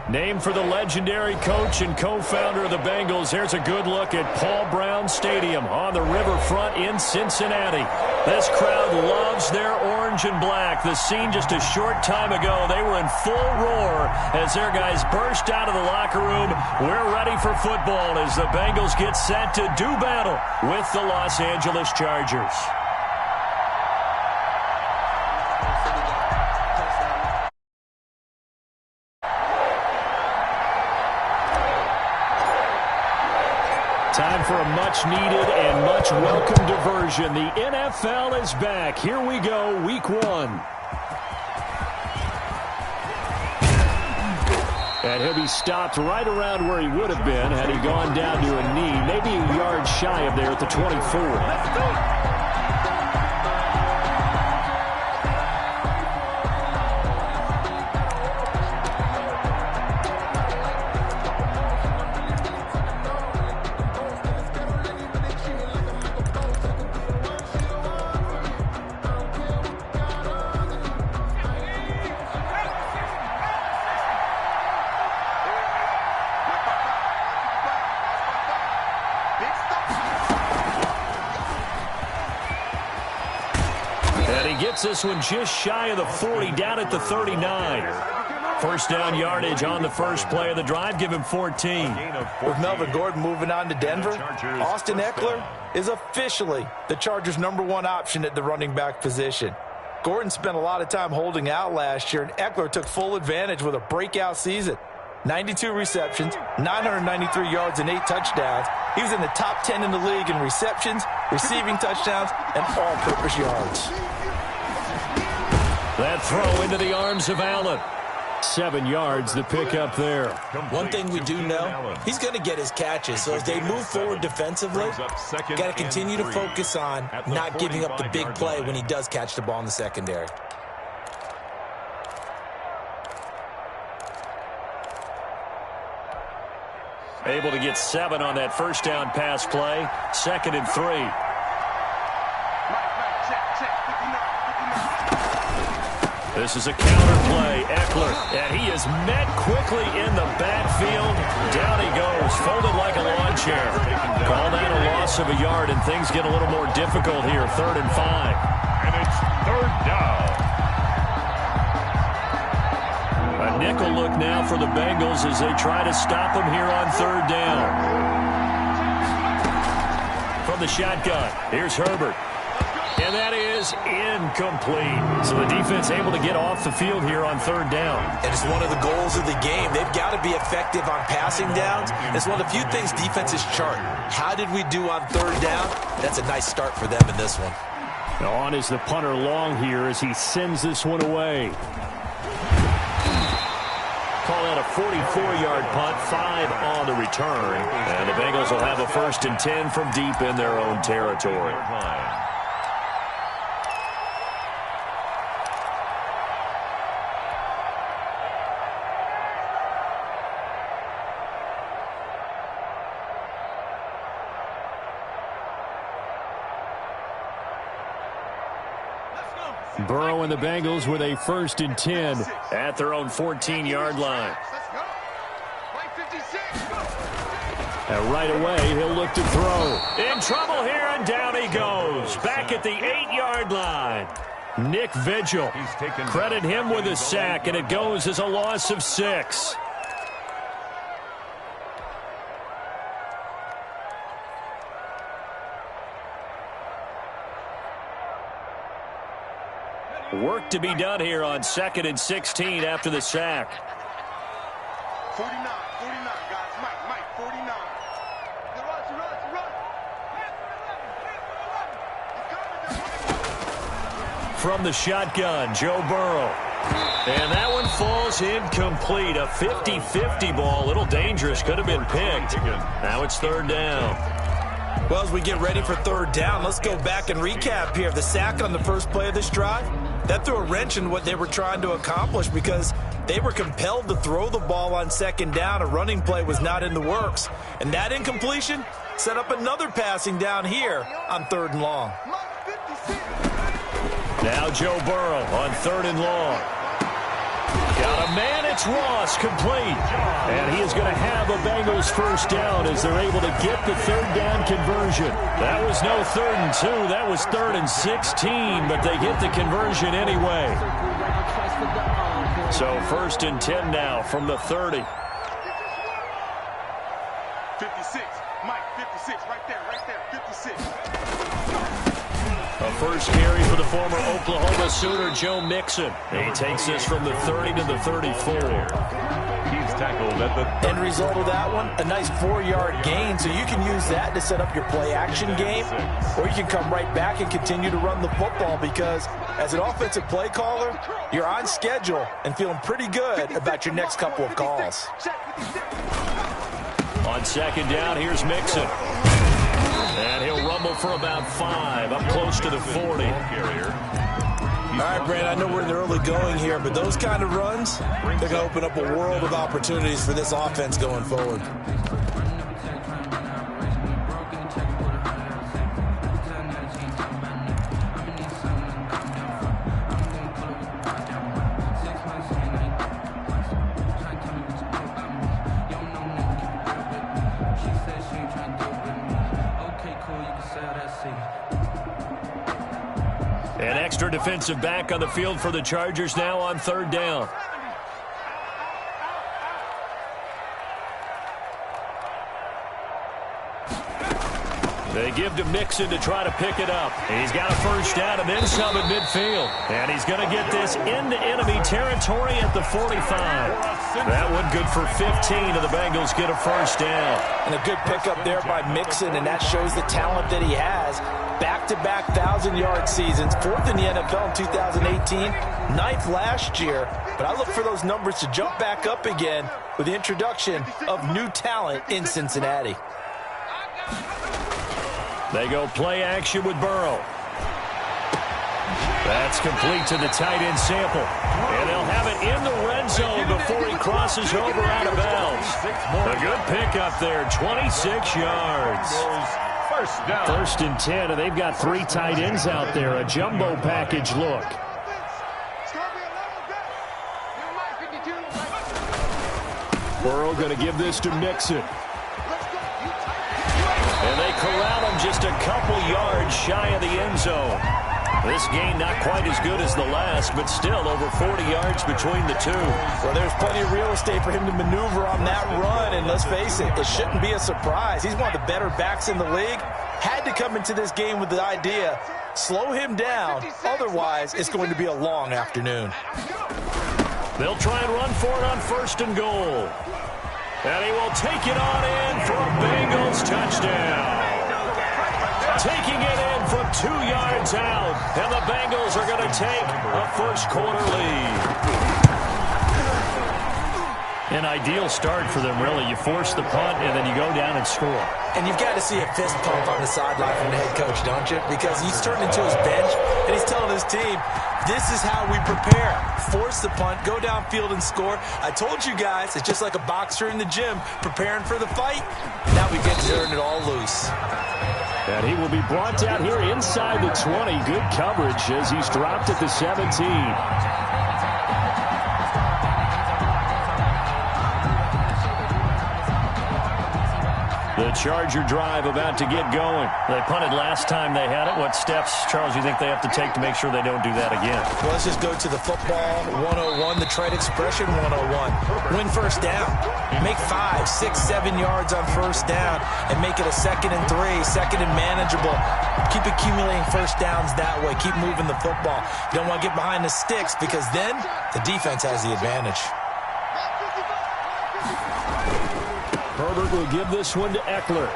Named for the legendary coach and co-founder of the Bengals, here's a good look at Paul Brown Stadium on the riverfront in Cincinnati. This crowd loves their orange and black. The scene just a short time ago, they were in full roar as their guys burst out of the locker room. We're ready for football as the Bengals get set to do battle with the Los Angeles Chargers. Time for a much-needed and much-welcome diversion. The NFL is back. Here we go, Week 1. And he'll be stopped right around where he would have been had he gone down to a knee, maybe a yard shy of there at the 24. This one just shy of the 40, down at the 39. First down yardage on the first play of the drive. Give him 14. With Melvin Gordon moving on to Denver, Austin Eckler is officially the Chargers' #1 option at the running back position. Gordon spent a lot of time holding out last year, and Eckler took full advantage with a breakout season. 92 receptions, 993 yards, and 8 touchdowns. He was in the top 10 in the league in receptions, receiving touchdowns, and all-purpose yards. That throw into the arms of Allen. 7 yards, the pickup there. One thing we do know, he's going to get his catches. So as they move forward defensively, got to continue to focus on not giving up the big play when he does catch the ball in the secondary. Able to get 7 on that first down pass play. 2nd and 3. This is a counter play. Eckler, and he is met quickly in the backfield. Down he goes, folded like a lawn chair. Call that a loss of a yard, and things get a little more difficult here. 3rd and 5. And it's 3rd down. A nickel look now for the Bengals as they try to stop him here on 3rd down. From the shotgun, here's Herbert. And that is incomplete. So the defense able to get off the field here on 3rd down. And it's one of the goals of the game. They've got to be effective on passing downs. It's one of the few things defenses chart. How did we do on 3rd down? That's a nice start for them in this one. Now on is the punter Long here as he sends this one away. Call that a 44-yard punt, 5 on the return. And the Bengals will have a 1st and 10 from deep in their own territory. Burrow and the Bengals with a 1st and 10 at their own 14-yard line. And right away, he'll look to throw. In trouble here, and down he goes. Back at the 8-yard line. Nick Vigil. Credit him with a sack, and it goes as a loss of 6. Work to be done here on 2nd and 16 after the sack. 49, guys. Mike, 49. From the shotgun, Joe Burrow. And that one falls incomplete. A 50-50 ball. A little dangerous. Could have been picked. Now it's 3rd down. Well, as we get ready for 3rd down, let's go back and recap here. The sack on the first play of this drive, that threw a wrench in what they were trying to accomplish because they were compelled to throw the ball on 2nd down. A running play was not in the works. And that incompletion set up another passing down here on 3rd and long. Now Joe Burrow on 3rd and long. Got a man at It's Ross, complete. And he is going to have a Bengals first down as they're able to get the third down conversion. That was no 3rd and 2. That was 3rd and 16, but they get the conversion anyway. So 1st and 10 now from the 30. 56. Mike, 56. Right there, 56. A first carry for the former Oklahoma Sooner, Joe Mixon. He takes this from the 30 to the 34. He's tackled at the 30. End result of that one, a nice 4-yard gain, so you can use that to set up your play-action game, or you can come right back and continue to run the football because as an offensive play caller, you're on schedule and feeling pretty good about your next couple of calls. On 2nd down, here's Mixon. And he'll rumble for about 5, up close to the 40. All right, Brandon, I know we're in the early going here, but those kind of runs, they're going to open up a world of opportunities for this offense going forward. An extra defensive back on the field for the Chargers now on 3rd down. They give to Mixon to try to pick it up. He's got a first down and then some at midfield. And he's going to get this into enemy territory at the 45. That one good for 15, and the Bengals get a first down. And a good pickup there by Mixon, and that shows the talent that he has. Back-to-back 1,000-yard seasons, 4th in the NFL in 2018, 9th last year. But I look for those numbers to jump back up again with the introduction of new talent in Cincinnati. They go play action with Burrow. That's complete to the tight end Sample. And they'll have it in the red zone before he crosses over out of bounds. A good pickup there, 26 yards. First down. 1st and 10, and they've got 3 tight ends out there. A jumbo package look. Burrow going to give this to Mixon. And they corral him just a couple yards shy of the end zone. This game not quite as good as the last, but still over 40 yards between the two. Well, there's plenty of real estate for him to maneuver on that run, and let's face it, it shouldn't be a surprise. He's one of the better backs in the league. Had to come into this game with the idea, slow him down, otherwise it's going to be a long afternoon. They'll try and run for it on 1st and goal. And he will take it on in for a Bengals touchdown. Taking it in from 2 yards out. And the Bengals are going to take a first-quarter lead. An ideal start for them, really. You force the punt, and then you go down and score. And you've got to see a fist pump on the sideline from the head coach, don't you? Because he's turned into his bench, and he's telling his team, this is how we prepare. Force the punt, go downfield and score. I told you guys, it's just like a boxer in the gym preparing for the fight. Now we get to turn it all loose. And he will be brought down here inside the 20. Good coverage as he's dropped at the 17. The Charger drive about to get going. They punted last time they had it. What steps, Charles, you think they have to take to make sure they don't do that again? Well, let's just go to the football 101, the trade expression 101. Win first down. Make 5, 6, 7 yards on first down and make it a 2nd and 3, 2nd and manageable. Keep accumulating first downs that way. Keep moving the football. You don't want to get behind the sticks because then the defense has the advantage. Herbert will give this one to Eckler.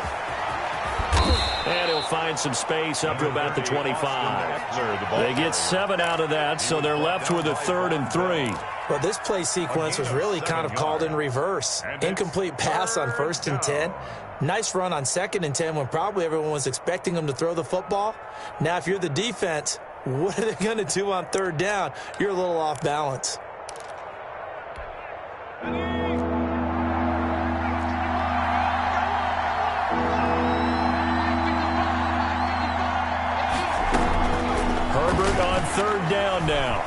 And he'll find some space up to about the 25. They get 7 out of that, so they're left with a 3rd and 3. Well, this play sequence was really kind of called in reverse. Incomplete pass on 1st and 10. Nice run on 2nd and 10 when probably everyone was expecting them to throw the football. Now, if you're the defense, what are they going to do on 3rd down? You're a little off balance. Herbert on 3rd down now.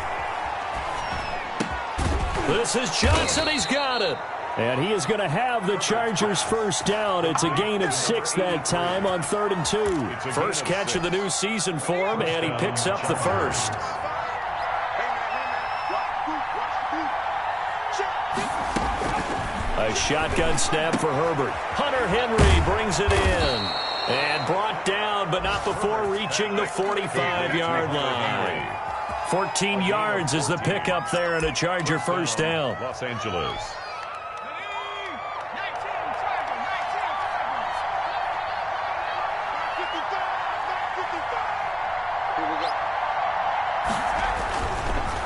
This is Johnson. He's got it. And he is going to have the Chargers first down. It's a gain of 6 that time on 3rd and 2. First catch of the new season for him, and he picks up the first. A shotgun snap for Herbert. Hunter Henry brings it in. And brought down, but not before reaching the 45-yard line. 14 yards is the pickup there, and a Charger first down. Los Angeles.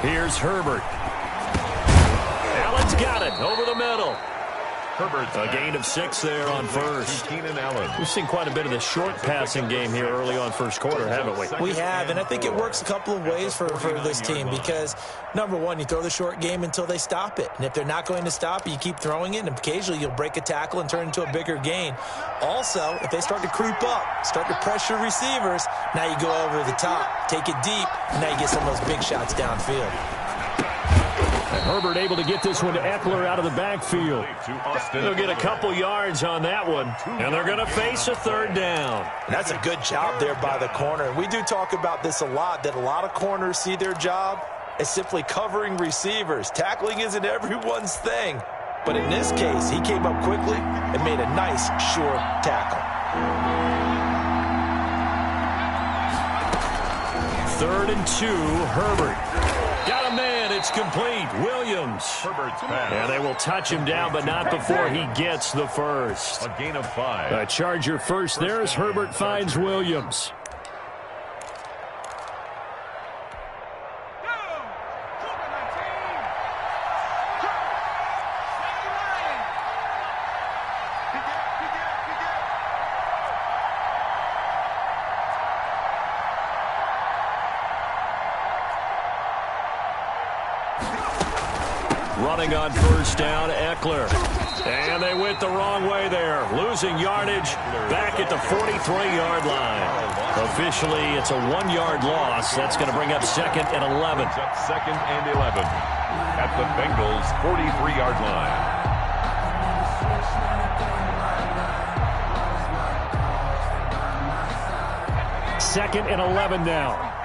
Here's Herbert. Allen's got it over the middle. Herbert's a gain of 6 there on first. We've seen quite a bit of the short passing game here early on first quarter, haven't we? We have, and I think it works a couple of ways for this team because, number one, you throw the short game until they stop it. And if they're not going to stop it, you keep throwing it, and occasionally you'll break a tackle and turn into a bigger gain. Also, if they start to creep up, start to pressure receivers, now you go over the top, take it deep, and now you get some of those big shots downfield. And Herbert able to get this one to Eckler out of the backfield. They'll get a couple yards on that one, and they're going to face a 3rd down. And that's a good job there by the corner. We do talk about this a lot, that a lot of corners see their job as simply covering receivers. Tackling isn't everyone's thing. But in this case, he came up quickly and made a nice, short tackle. 3rd and 2, Herbert. Got a man, it's complete. Williams. Herbert's pass. And they will touch him down, but not before he gets the first. A gain of 5. A Charger first there as Herbert finds Williams. Running on first down, Eckler. And they went the wrong way there. Losing yardage back at the 43-yard line. Officially, it's a 1-yard loss. That's going to bring up 2nd and 11. It's up 2nd and 11 at the Bengals' 43-yard line. Second and 11 now.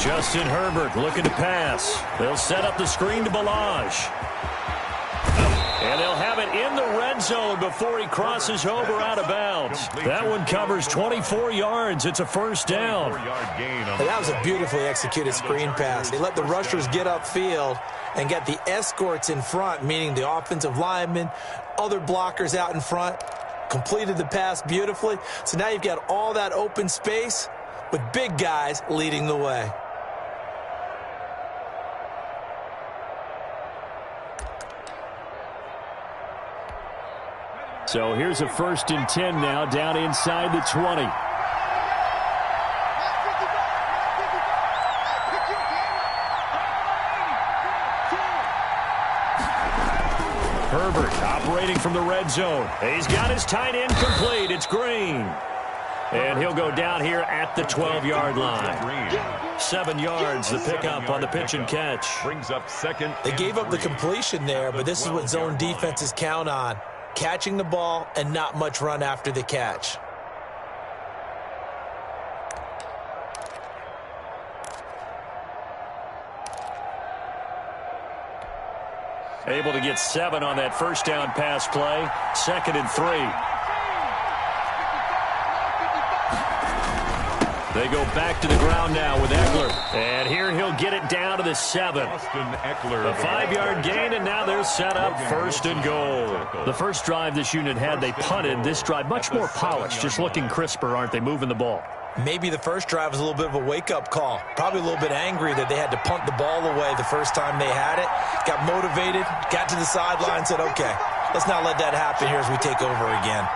Justin Herbert looking to pass. They'll set up the screen to Balaj. And they'll have it in the red zone before he crosses over out of bounds. That one covers 24 yards. It's a first down. And that was a beautifully executed screen pass. They let the rushers get upfield and get the escorts in front, meaning the offensive linemen, other blockers out in front. Completed the pass beautifully. So now you've got all that open space with big guys leading the way. So here's a 1st and 10 now down inside the 20. Herbert operating from the red zone. He's got his tight end complete. It's Green. And he'll go down here at the 12-yard line. 7 yards, the pickup on the pitch and catch. Brings up 2nd. They gave up the completion there, but this is what zone defenses count on. Catching the ball and not much run after the catch. Able to get 7 on that first down pass play. 2nd and 3. They go back to the ground now with Eckler. And here he'll get it down to the 7. A 5-yard gain, and now they're set up 1st and goal. The first drive this unit had, they punted. This drive, much more polished, just looking crisper, aren't they, moving the ball? Maybe the first drive was a little bit of a wake-up call. Probably a little bit angry that they had to punt the ball away the first time they had it. Got motivated, got to the sideline, said, okay, let's not let that happen here as we take over again.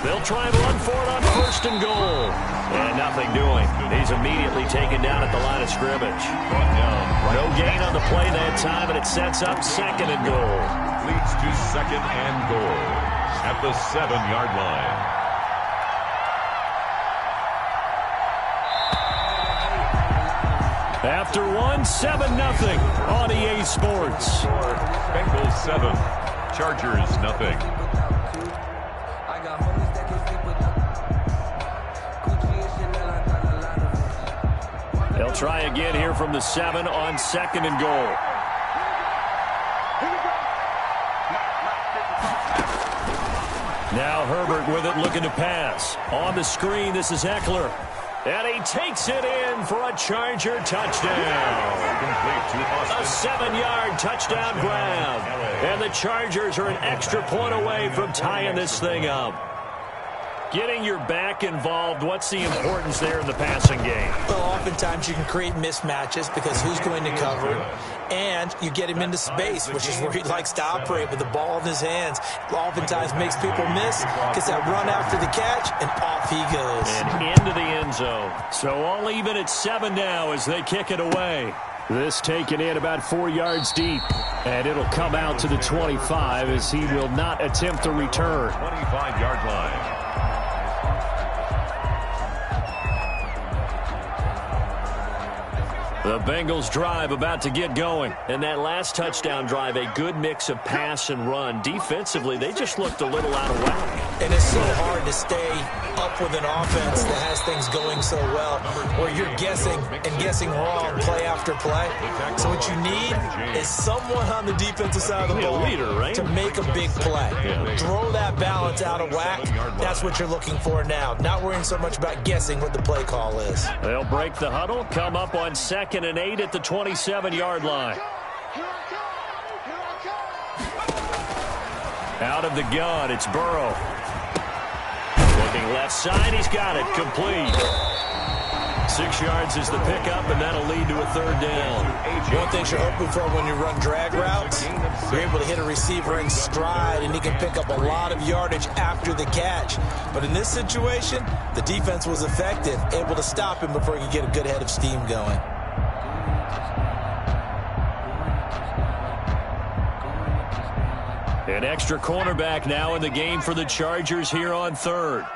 They'll try and run for it on 1st and goal. And nothing doing. He's immediately taken down at the line of scrimmage. No gain on the play that time, and it sets up 2nd and goal. Leads to 2nd and goal at the 7-yard line. After one, 7-0 on EA Sports. Bengals 7, Chargers 0. They'll try again here from the 7 on 2nd and goal. Now Herbert with it, looking to pass. On the screen, this is Eckler. And he takes it in for a Charger touchdown. A 7-yard touchdown grab. And the Chargers are an extra point away from tying this thing up. Getting your back involved, what's the importance there in the passing game? Well, oftentimes you can create mismatches because who's going to cover it, and you get him into space, which is where he likes to operate with the ball in his hands. Oftentimes makes people miss, gets that run after the catch, and off he goes. And into the end zone. So all even at 7 now as they kick it away. This taken in about 4 yards deep. And it'll come out to the 25 as he will not attempt to return. 25-yard line. The Bengals drive about to get going. And that last touchdown drive, a good mix of pass and run. Defensively, they just looked a little out of whack. And it's so hard to stay up with an offense that has things going so well, where you're guessing and guessing wrong play after play. So what you need is someone on the defensive side of the ball to make a big play. Throw that balance out of whack. That's what you're looking for now. Not worrying so much about guessing what the play call is. They'll break the huddle, come up on 2nd and 8 at the 27-yard line. Out of the gun, it's Burrow. Looking left side, he's got it, complete. 6 yards is the pickup, and that'll lead to a 3rd down. One thing you're hoping for when you run drag routes, you're able to hit a receiver in stride, and he can pick up a lot of yardage after the catch. But in this situation, the defense was effective, able to stop him before he could get a good head of steam going. An extra cornerback now in the game for the Chargers here on 3rd.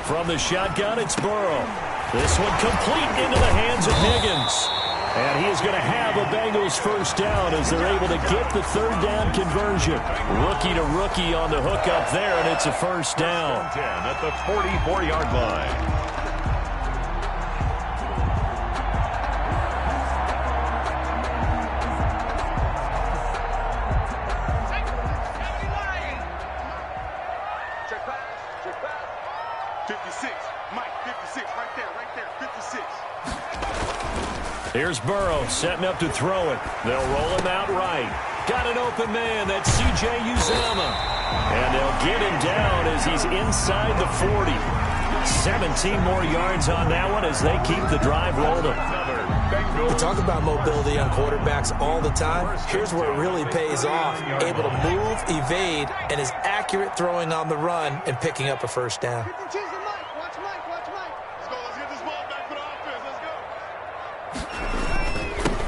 From the shotgun, it's Burrow. This one complete into the hands of Higgins. And he is going to have a Bengals 1st down as they're able to get the 3rd down conversion. Rookie to rookie on the hook up there, and it's a 1st down. 10 at the 44-yard line. Here's Burrow setting up to throw it. They'll roll him out right. Got an open man. That's C.J. Uzomah. And they'll get him down as he's inside the 40. 17 more yards on that one as they keep the drive rolling. We talk about mobility on quarterbacks all the time. Here's where it really pays off. Able to move, evade, and is accurate throwing on the run and picking up a 1st down.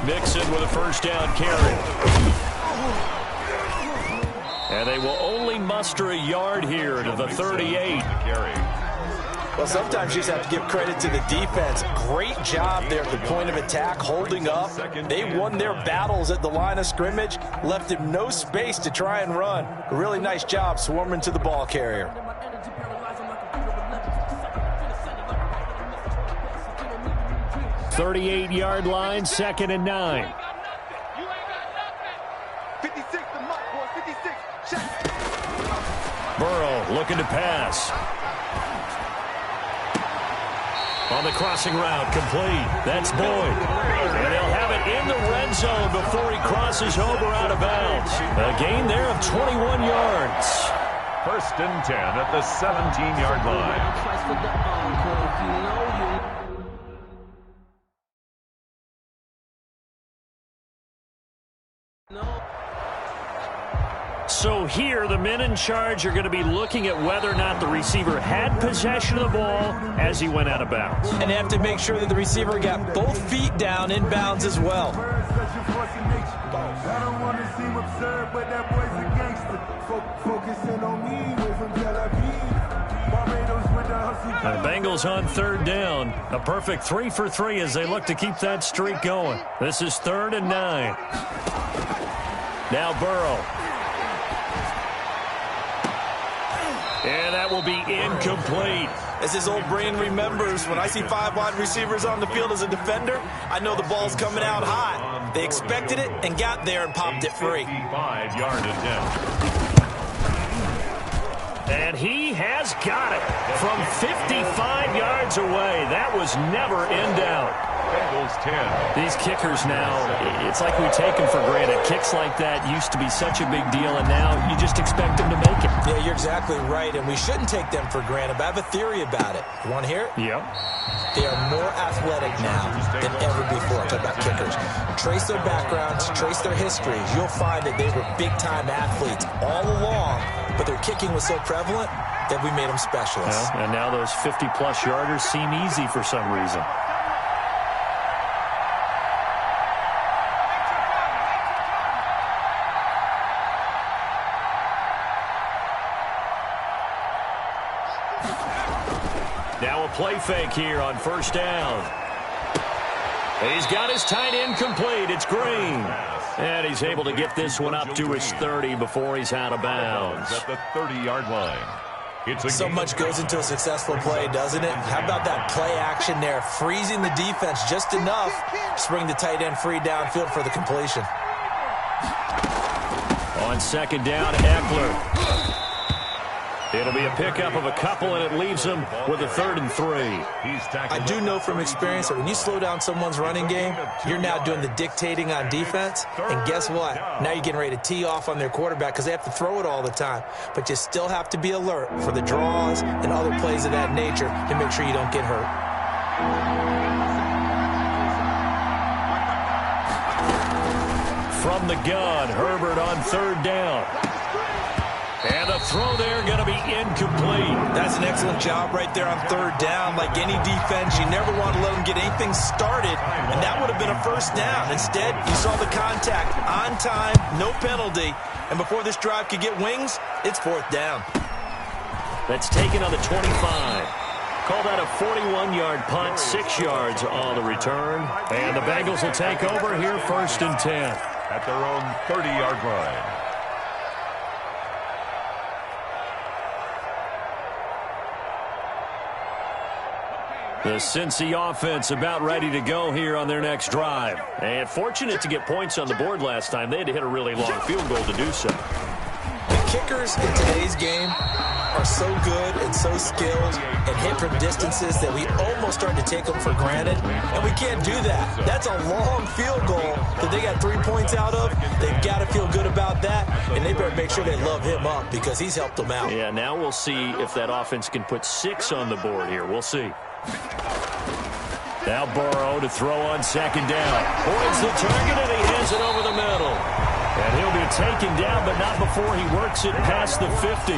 Mixon with a 1st down carry. And they will only muster a yard here to the 38. Well, sometimes you just have to give credit to the defense. Great job there at the point of attack, holding up. They won their battles at the line of scrimmage, left him no space to try and run. A really nice job swarming to the ball carrier. 38-yard line, 2nd and 9. 56, the mark, boy, 56. Burrow looking to pass. On the crossing route, complete. That's Boyd. And they'll have it in the red zone before he crosses over out of bounds. A gain there of 21 yards. 1st and 10 at the 17-yard line. So here, the men in charge are going to be looking at whether or not the receiver had possession of the ball as he went out of bounds. And they have to make sure that the receiver got both feet down in bounds as well. The Bengals on third down. A perfect 3 for 3 as they look to keep that streak going. This is 3rd and 9. Now Burrow. And that will be incomplete. As his old brain remembers, when I see 5 wide receivers on the field as a defender, I know the ball's coming out hot. They expected it and got there and popped it free. 5-yard attempt. And he has got it from 55 yards away. That was never in doubt. Bengals 10. These kickers now, it's like we take them for granted. Kicks like that used to be such a big deal, and now you just expect them to make it. Yeah, you're exactly right, and we shouldn't take them for granted, but I have a theory about it. You want to hear it? Yep. They are more athletic now than ever before. Talk about kickers. Trace their backgrounds, trace their histories. You'll find that they were big-time athletes all along, but their kicking was so prevalent that we made them specialists. Yeah, and now those 50-plus yarders seem easy for some reason. Now a play fake here on first down. He's got his tight end complete. It's Green. And he's able to get this one up to his 30 before he's out of bounds. At the 30-yard line. So much goes into a successful play, doesn't it? How about that play action there? Freezing the defense just enough to bring the tight end free downfield for the completion. On second down, Eckler. It'll be a pickup of a couple, and it leaves them with a 3rd and 3. I do know from experience that when you slow down someone's running game, you're now doing the dictating on defense. And guess what? Now you're getting ready to tee off on their quarterback because they have to throw it all the time. But you still have to be alert for the draws and other plays of that nature to make sure you don't get hurt. From the gun, Herbert on 3rd down. And the throw there going to be incomplete. That's an excellent job right there on 3rd down. Like any defense, you never want to let them get anything started, and that would have been a 1st down. Instead, you saw the contact on time, no penalty, and before this drive could get wings, it's 4th down. That's taken on the 25. Call that a 41-yard punt, 6 yards on the return. And the Bengals will take over here 1st and 10. At their own 30-yard line. The Cincy offense about ready to go here on their next drive. And fortunate to get points on the board last time. They had to hit a really long field goal to do so. The kickers in today's game are so good and so skilled and hit from distances that we almost start to take them for granted. And we can't do that. That's a long field goal that they got 3 points out of. They've got to feel good about that. And they better make sure they love him up because he's helped them out. Yeah, now we'll see if that offense can put 6 on the board here. We'll see. Now Burrow to throw on second down. Avoids the target, and he hands it over the middle. And he'll be taken down, but not before he works it past the 50.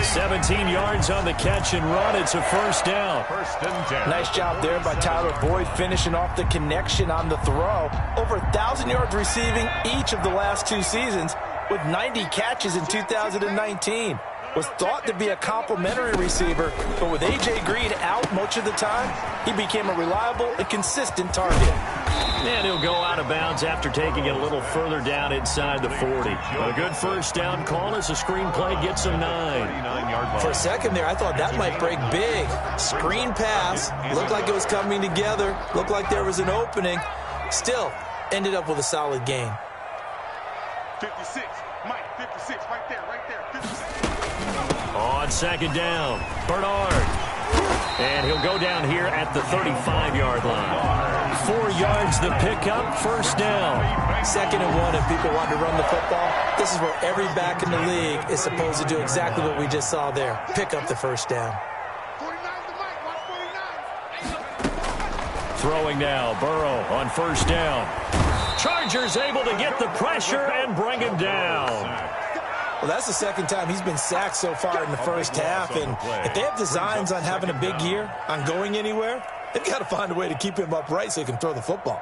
17 yards on the catch and run. It's a 1st down. 1st and 10. Nice job there by Tyler Boyd finishing off the connection on the throw. Over 1,000 yards receiving each of the last 2 seasons with 90 catches in 2019. Was thought to be a complimentary receiver, but with A.J. Green out much of the time, he became a reliable and consistent target. And he'll go out of bounds after taking it a little further down inside the 40. But a good 1st down call as the screen play gets him 9. For a second there, I thought that might break big. Screen pass, looked like it was coming together, looked like there was an opening. Still, ended up with a solid gain. 56, Mike, 56, right there, 56. On second down, Bernard. And he'll go down here at the 35-yard line. 4 yards the pickup, 1st down. 2nd and 1, and people want to run the football. This is where every back in the league is supposed to do exactly what we just saw there. Pick up the 1st down. 49 to Mike, watch 49. Throwing now, Burrow on 1st down. Chargers able to get the pressure and bring him down. Well, that's the 2nd time he's been sacked so far in the 1st half, and if they have designs on having a big year, on going anywhere, they've got to find a way to keep him upright so he can throw the football.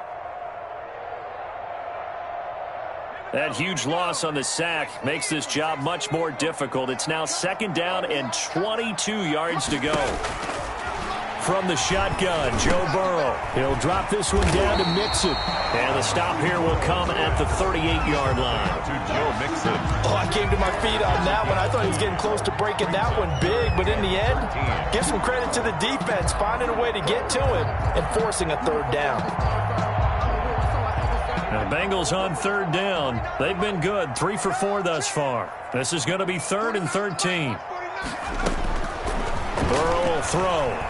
That huge loss on the sack makes this job much more difficult. It's now 2nd down and 22 yards to go. from the shotgun. Joe Burrow. He'll drop this one down to Mixon. And the stop here will come at the 38-yard line. To Joe Mixon. Oh, I came to my feet on that one. I thought he was getting close to breaking that one big, but in the end, give some credit to the defense, finding a way to get to it and forcing a third down. Now, the Bengals on third down. They've been good, 3 for 4 thus far. This is going to be 3rd and 13. Burrow will throw.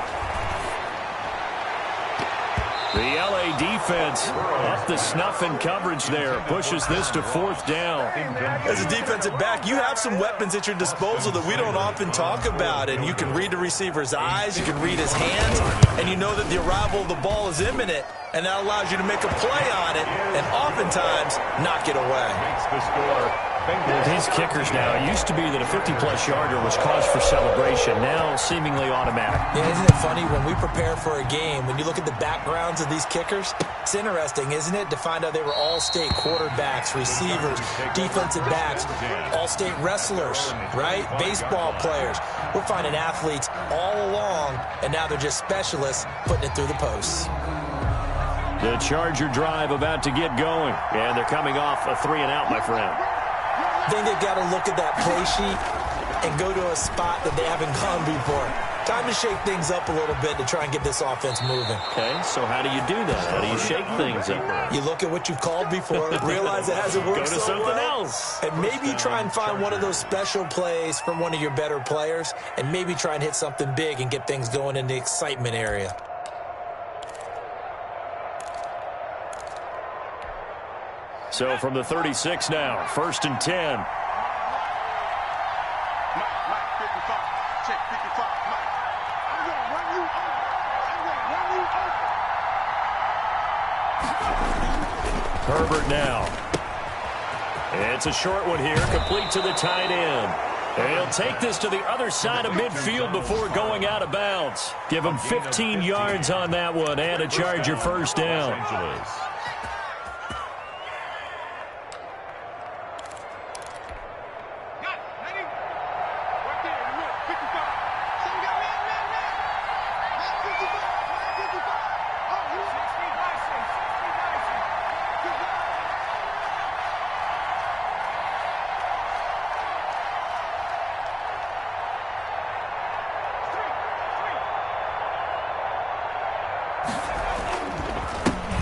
The L.A. defense up the snuff in coverage there. Pushes this to 4th down. As a defensive back, you have some weapons at your disposal that we don't often talk about. And you can read the receiver's eyes, you can read his hands, and you know that the arrival of the ball is imminent. And that allows you to make a play on it and oftentimes knock it away. Makes the score. These kickers now, it used to be that a 50-plus yarder was cause for celebration. Now seemingly automatic. Yeah, isn't it funny when we prepare for a game, when you look at the backgrounds of these kickers, it's interesting, isn't it, to find out they were all-state quarterbacks, receivers, defensive backs, all-state wrestlers, right? Baseball players. We're finding athletes all along, and now they're just specialists putting it through the posts. The Charger drive about to get going, and they're coming off a 3-and-out, my friend. I think they've got to look at that play sheet and go to a spot that they haven't gone before. Time to shake things up a little bit to try and get this offense moving. Okay, so how do you do that? How do you shake things up? You look at what you've called before, realize it hasn't worked Go to so something well, else. and maybe you try and find one of those special plays from one of your better players, and maybe try and hit something big and get things going in the excitement area. So from the 36 now, 1st and 10. Mike, 55. Check 55. Mike, I'm going to run you over. Herbert now. It's a short one here, complete to the tight end. And he'll take this to the other side of midfield before going out of bounds. Give him 15 yards on that one and a Charger first down.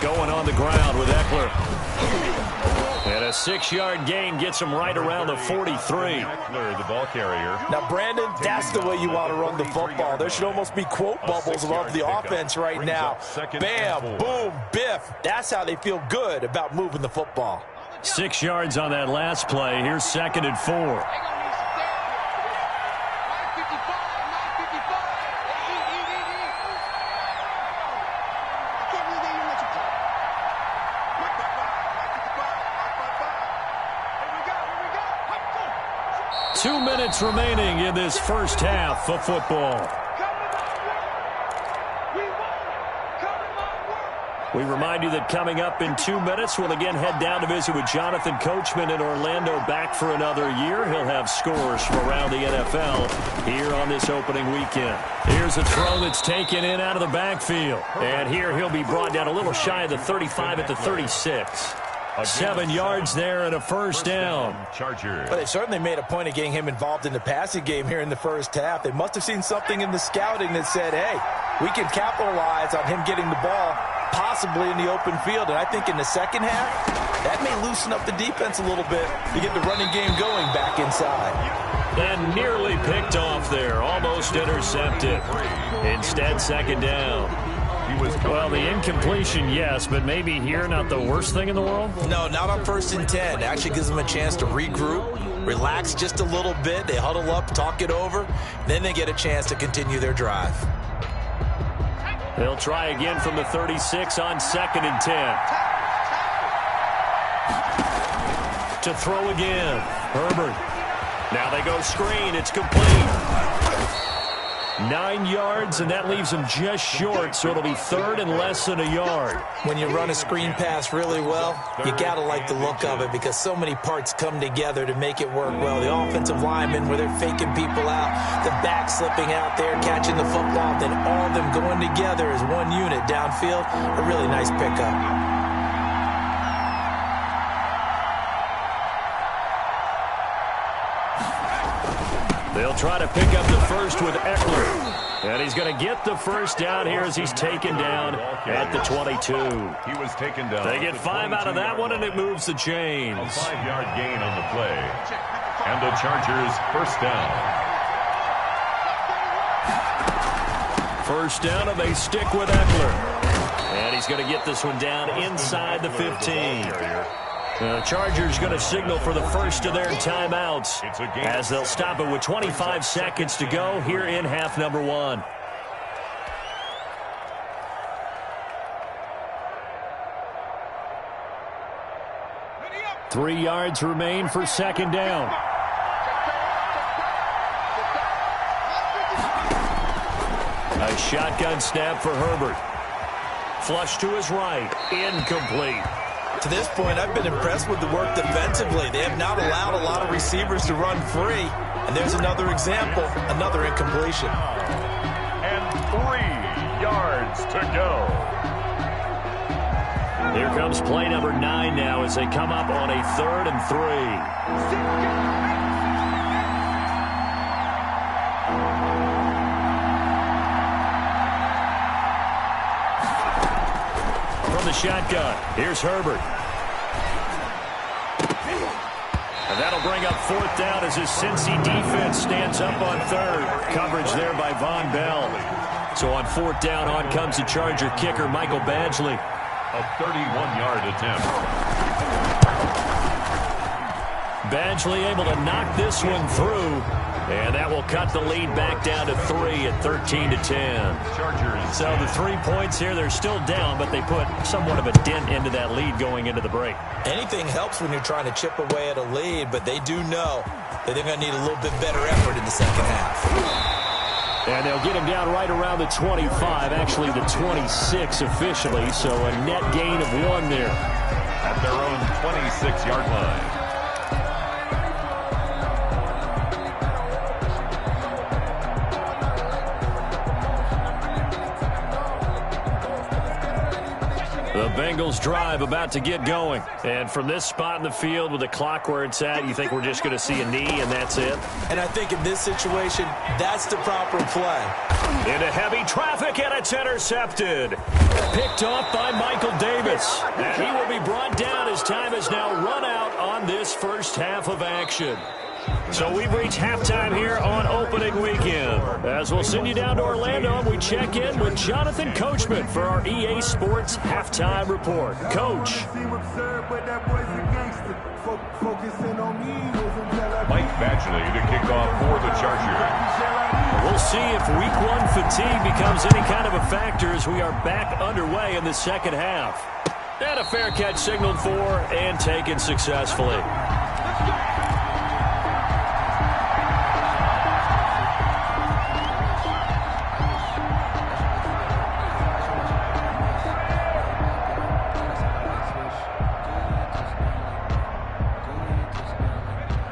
Going on the ground with Eckler. And a 6-yard gain gets him right around the 43. Eckler, the ball carrier. Now, Brandon, that's the way you want to run the football. There should almost be quote bubbles above the offense right now. Bam, boom, biff. That's how they feel good about moving the football. 6 yards on that last play. Here's 2nd and 4. Remaining in this first half of football. We remind you that coming up in 2 minutes, we'll again head down to visit with Jonathan Coachman in Orlando, back for another year. He'll have scores from around the NFL here on this opening weekend. Here's a throw that's taken in out of the backfield. And here he'll be brought down a little shy of the 35 at the 36. 7 yards there and a first down. Charger. But they certainly made a point of getting him involved in the passing game here in the first half. They must have seen something in the scouting that said, hey, we can capitalize on him getting the ball possibly in the open field. And I think in the second half, that may loosen up the defense a little bit to get the running game going back inside. And nearly picked off there, almost intercepted. Instead, 2nd down. Well, the incompletion, yes, but maybe here not the worst thing in the world? No, not on 1st and 10. Actually gives them a chance to regroup, relax just a little bit. They huddle up, talk it over, then they get a chance to continue their drive. They'll try again from the 36 on 2nd and 10. To throw again. Herbert. Now they go screen. It's complete. 9 yards, and that leaves him just short, so it'll be third and less than a yard. When you run a screen pass really well, you got to like the look of it because so many parts come together to make it work well. The offensive linemen, where they're faking people out, the back slipping out there, catching the football, then all of them going together as one unit downfield. A really nice pickup. They'll try to pick up the first with Eckler. And he's going to get the first down here as he's taken down at the 22. He was taken down. They get 5 out of that one, and it moves the chains. A 5-yard gain on the play. And the Chargers first down. First down, and they stick with Eckler. And he's going to get this one down inside the 15. The Chargers going to signal for the first of their timeouts as they'll stop it with 25 seconds to go here in half number 1. Three yards remain for second down. A shotgun snap for Herbert. Flush to his right. Incomplete. To this point, I've been impressed with the work defensively. They have not allowed a lot of receivers to run free. And there's another example, another incompletion. And 3 yards to go. Here comes play number 9 now as they come up on a 3rd and 3. From the shotgun, here's Herbert. And that'll bring up 4th down as his Cincy defense stands up on 3rd. Coverage there by Von Bell. So on 4th down, on comes the Charger kicker, Michael Badgley. A 31-yard attempt. Badgley able to knock this one through. And that will cut the lead back down to 3 at 13-10. Chargers. So the 3 points here, they're still down, but they put somewhat of a dent into that lead going into the break. Anything helps when you're trying to chip away at a lead, but they do know that they're going to need a little bit better effort in the second half. And they'll get him down right around the 25, actually the 26 officially, so a net gain of 1 there. At their own 26-yard line. The Bengals drive about to get going. And from this spot in the field with the clock where it's at, you think we're just going to see a knee and that's it? And I think in this situation, that's the proper play. Into heavy traffic, and it's intercepted. Picked off by Michael Davis. And he will be brought down as time has now run out on this first half of action. So we've reached halftime here on opening weekend. As we'll send you down to Orlando, we check in with Jonathan Coachman for our EA Sports Halftime Report. Coach. Mike Badgley to kick off for the Chargers. We'll see if week 1 fatigue becomes any kind of a factor as we are back underway in the second half. And a fair catch signaled for and taken successfully.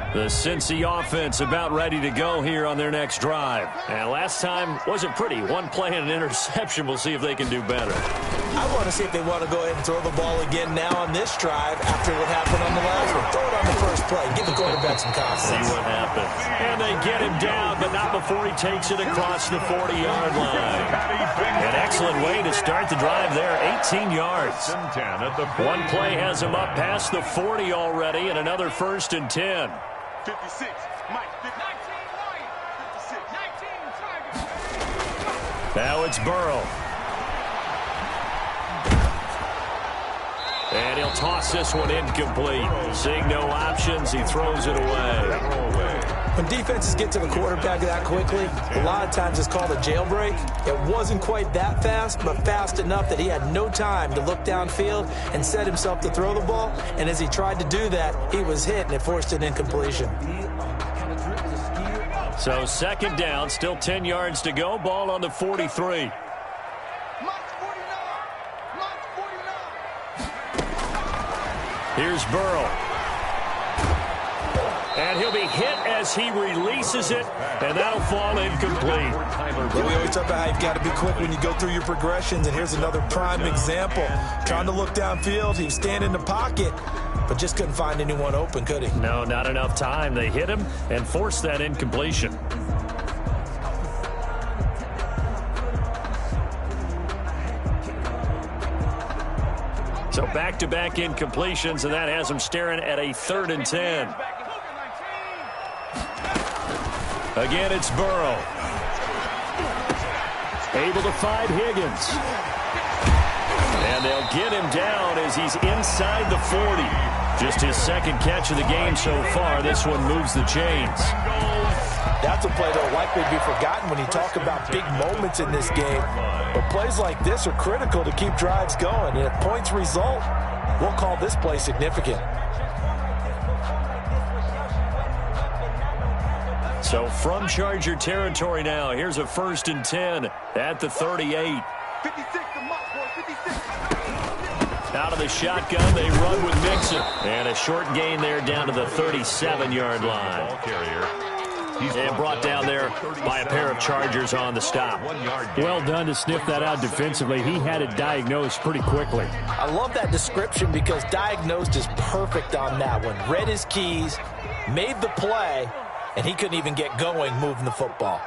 The Cincy offense about ready to go here on their next drive. And last time wasn't pretty. 1 play and an interception. We'll see if they can do better. I want to see if they want to go ahead and throw the ball again now on this drive after what happened on the last one. Throw it on the first play. Give the quarterback some confidence. See what happens. And they get him down, but not before he takes it across the 40-yard line. An excellent way to start the drive there. 18 yards. 1 play has him up past the 40 already, and another 1st and 10. 56, Mike, 19, 56, 19, now it's Burrow. And he'll toss this one incomplete. Seeing no options, he throws it away. When defenses get to the quarterback that quickly, a lot of times it's called a jailbreak. It wasn't quite that fast, but fast enough that he had no time to look downfield and set himself to throw the ball. And as he tried to do that, he was hit, and it forced an incompletion. So second down, still 10 yards to go. Ball on the 43. Here's Burrow. And he'll be hit as he releases it, and that'll fall incomplete. Well, we always talk about how you've got to be quick when you go through your progressions, and here's another prime example. Trying to look downfield, he was standing in the pocket, but just couldn't find anyone open, could he? No, not enough time. They hit him and forced that incompletion. So back-to-back incompletions, and that has him staring at a 3rd and 10. Again, it's Burrow. Able to find Higgins. And they'll get him down as he's inside the 40. Just his second catch of the game so far. This one moves the chains. That's a play that will likely be forgotten when you talk about big moments in this game. But plays like this are critical to keep drives going. And if points result, we'll call this play significant. So from Charger territory now, here's a 1st and 10 at the 38. 56 to Muck, boy, 56. Out of the shotgun, they run with Mixon. And a short gain there down to the 37-yard line. And brought down there by a pair of Chargers on the stop. Well done to sniff that out defensively. He had it diagnosed pretty quickly. I love that description because diagnosed is perfect on that one. Read his keys, made the play, and he couldn't even get going moving the football.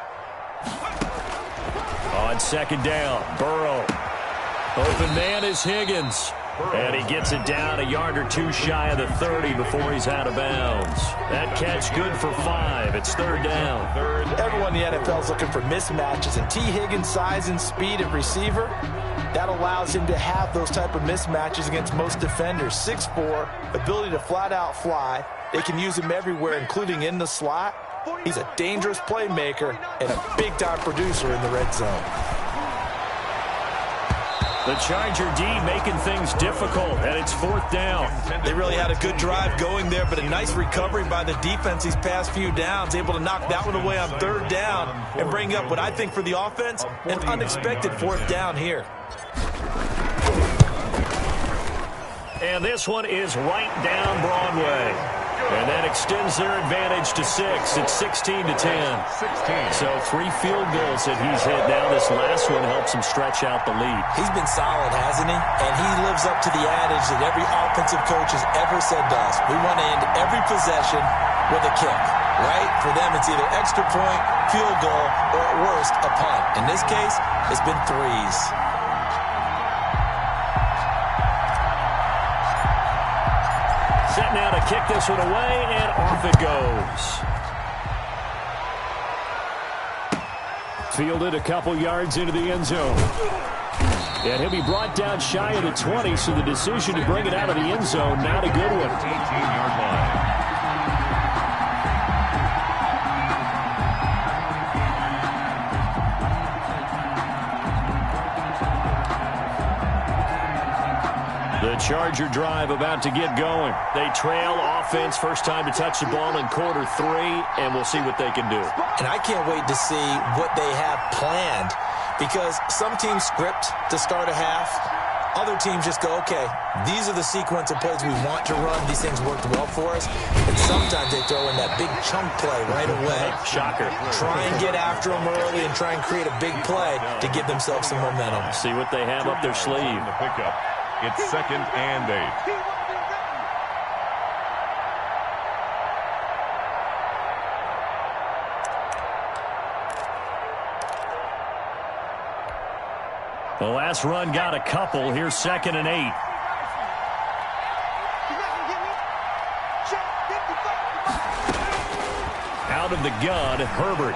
On second down, Burrow. Open man is Higgins. And he gets it down a yard or two shy of the 30 before he's out of bounds. That catch good for 5. It's 3rd down. Everyone in the NFL is looking for mismatches, and T. Higgins' size and speed at receiver, that allows him to have those type of mismatches against most defenders. 6'4", ability to flat-out fly. They can use him everywhere, including in the slot. He's a dangerous playmaker and a big-time producer in the red zone. The Charger D making things difficult, and it's 4th down. They really had a good drive going there, but a nice recovery by the defense these past few downs, able to knock that one away on 3rd down and bring up what I think for the offense, an unexpected 4th down here. And this one is right down Broadway. And that extends their advantage to 6. It's 16 to 10. So 3 field goals that he's hit now. This last one helps him stretch out the lead. He's been solid, hasn't he? And he lives up to the adage that every offensive coach has ever said to us. We want to end every possession with a kick, right? For them, it's either extra point, field goal, or at worst, a punt. In this case, it's been 3s. Set now to kick this one away, and off it goes. Fielded a couple yards into the end zone. And he'll be brought down shy of the 20, so the decision to bring it out of the end zone, not a good one. 18-yard line. The Charger drive about to get going. They trail offense, first time to touch the ball in quarter 3, and we'll see what they can do. And I can't wait to see what they have planned, because some teams script to start a half. Other teams just go, okay, these are the sequence of plays we want to run. These things worked well for us. And sometimes they throw in that big chunk play right away. Shocker. Try and get after them early and try and create a big play to give themselves some momentum. See what they have up their sleeve. The pickup. It's 2nd and 8. The last run got a couple. Here's 2nd and 8. Out of the gun, Herbert.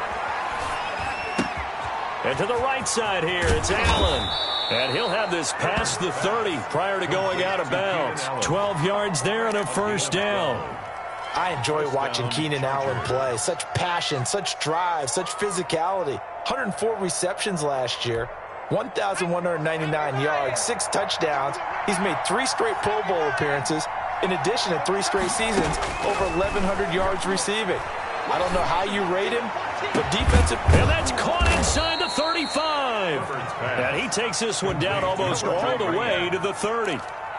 And to the right side here, it's Allen. And he'll have this past the 30 prior to going out of bounds. 12 yards there and a 1st down. I enjoy watching Keenan Allen play. Such passion, such drive, such physicality. 104 receptions last year, 1,199 yards, 6 touchdowns. He's made 3 straight Pro Bowl appearances. In addition to 3 straight seasons, over 1,100 yards receiving. I don't know how you rate him. But defensive... And that's caught inside the 35. And he takes this one down almost all the way to the 30.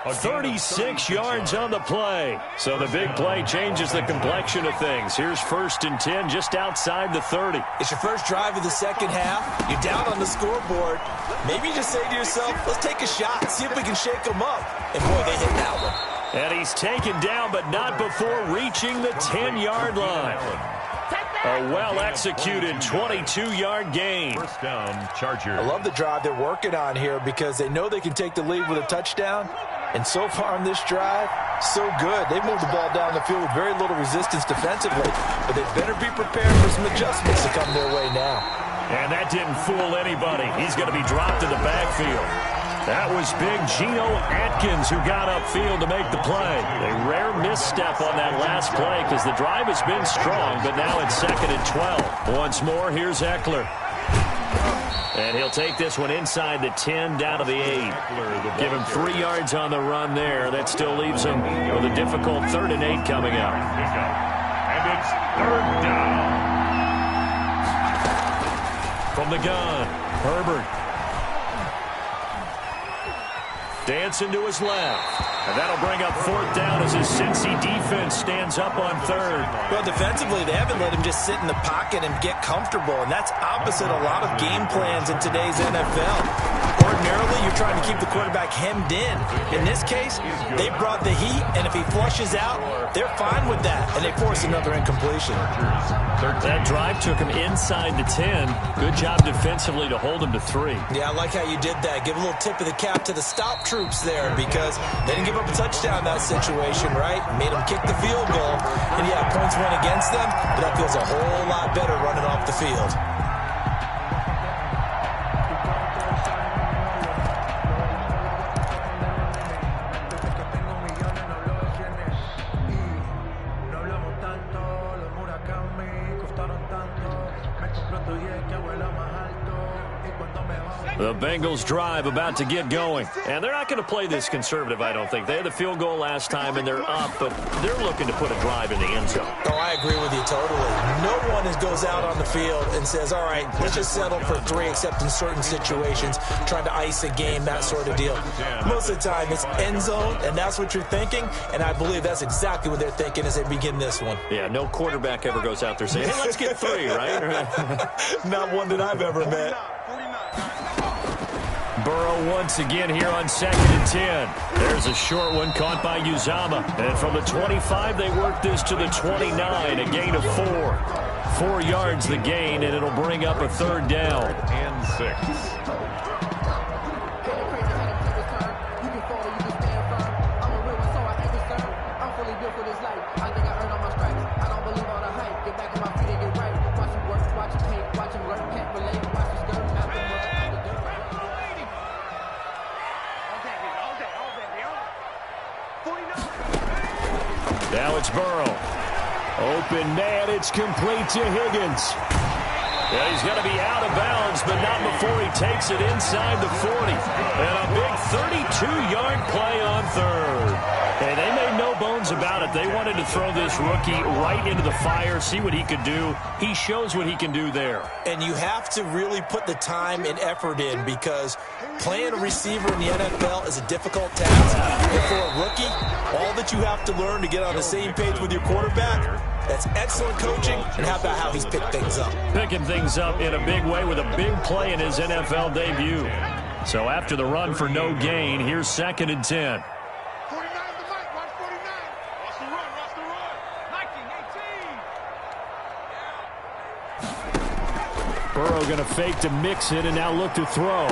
36 yards on the play. So the big play changes the complexion of things. Here's 1st and 10 just outside the 30. It's your first drive of the second half. You're down on the scoreboard. Maybe you just say to yourself, let's take a shot, see if we can shake them up. And boy, they hit that one. And he's taken down, but not before reaching the 10-yard line. A well-executed 22-yard gain. First down, Chargers. I love the drive they're working on here because they know they can take the lead with a touchdown. And so far on this drive, so good. They've moved the ball down the field with very little resistance defensively. But they better be prepared for some adjustments to come their way now. And that didn't fool anybody. He's going to be dropped in the backfield. That was big Geno Atkins who got upfield to make the play. A rare misstep on that last play because the drive has been strong, but now it's 2nd and 12. Once more, here's Eckler. And he'll take this one inside the 10 down to the 8. Give him 3 yards on the run there. That still leaves him with a difficult 3rd and 8 coming up. And it's 3rd down. From the gun, Herbert. Dancing to his left. And that'll bring up 4th down as his Cincy defense stands up on 3rd. Well, defensively, they haven't let him just sit in the pocket and get comfortable, and that's opposite a lot of game plans in today's NFL. Ordinarily, you're trying to keep the quarterback hemmed in. In this case, they brought the heat, and if he flushes out, they're fine with that, and they force another incompletion. That drive took him inside the 10. Good job defensively to hold him to 3. Yeah, I like how you did that. Give a little tip of the cap to the stop troops there because they didn't give up a touchdown in that situation, right? Made them kick the field goal. And, yeah, points went against them, but that feels a whole lot better running off the field. The Bengals drive about to get going. And they're not going to play this conservative, I don't think. They had the field goal last time, and they're up, but they're looking to put a drive in the end zone. Oh, I agree with you totally. No one goes out on the field and says, all right, let's just settle for 3, except in certain situations, trying to ice a game, that sort of deal. Most of the time, it's end zone, and that's what you're thinking, and I believe that's exactly what they're thinking as they begin this one. Yeah, no quarterback ever goes out there saying, hey, let's get 3, right? Not one that I've ever met. Burrow once again here on 2nd and 10. There's a short one caught by Uzama. And from the 25, they work this to the 29, a gain of 4. 4 yards the gain, and it'll bring up a 3rd down. And 6. Now it's Burrow. Open man, it's complete to Higgins. Yeah, he's going to be out of bounds, but not before he takes it inside the 40. And a big 32-yard play on 3rd. And they made no bones about it. They wanted to throw this rookie right into the fire, see what he could do. He shows what he can do there. And you have to really put the time and effort in because playing a receiver in the NFL is a difficult task. And for a rookie, all that you have to learn to get on the same page with your quarterback, that's excellent coaching. And how about how he's picked things up? Picking things up in a big way with a big play in his NFL debut. So after the run for no gain, here's 2nd and 10. Burrow going to fake to mix it and now look to throw.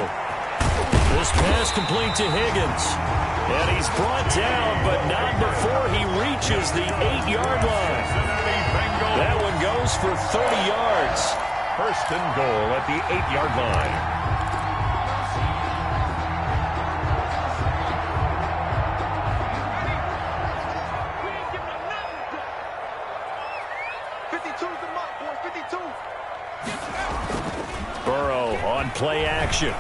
This pass complete to Higgins. And he's brought down, but not before he reaches the 8-yard line. That one goes for 30 yards. 1st and goal at the 8-yard line. Burrow on play action.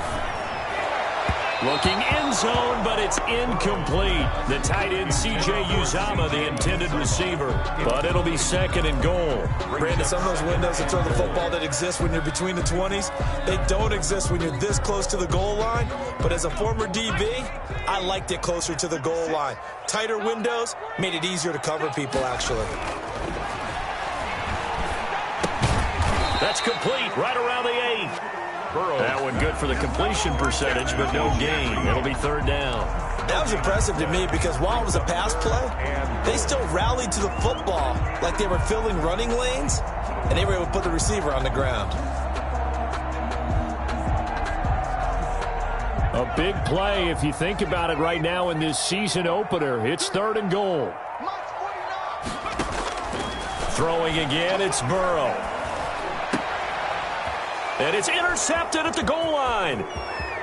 Looking end zone, but it's incomplete. The tight end, C.J. Uzama, the intended receiver. But it'll be second and goal. Brandon, some of those windows to throw the football that exist when you're between the 20s, they don't exist when you're this close to the goal line. But as a former DB, I liked it closer to the goal line. Tighter windows made it easier to cover people, actually. That's complete right around the 8. That one good for the completion percentage, but no gain. It'll be third down. That was impressive to me because while it was a pass play, they still rallied to the football like they were filling running lanes, and they were able to put the receiver on the ground. A big play if you think about it right now in this season opener. It's third and goal. Throwing again, it's Burrow. And it's intercepted at the goal line.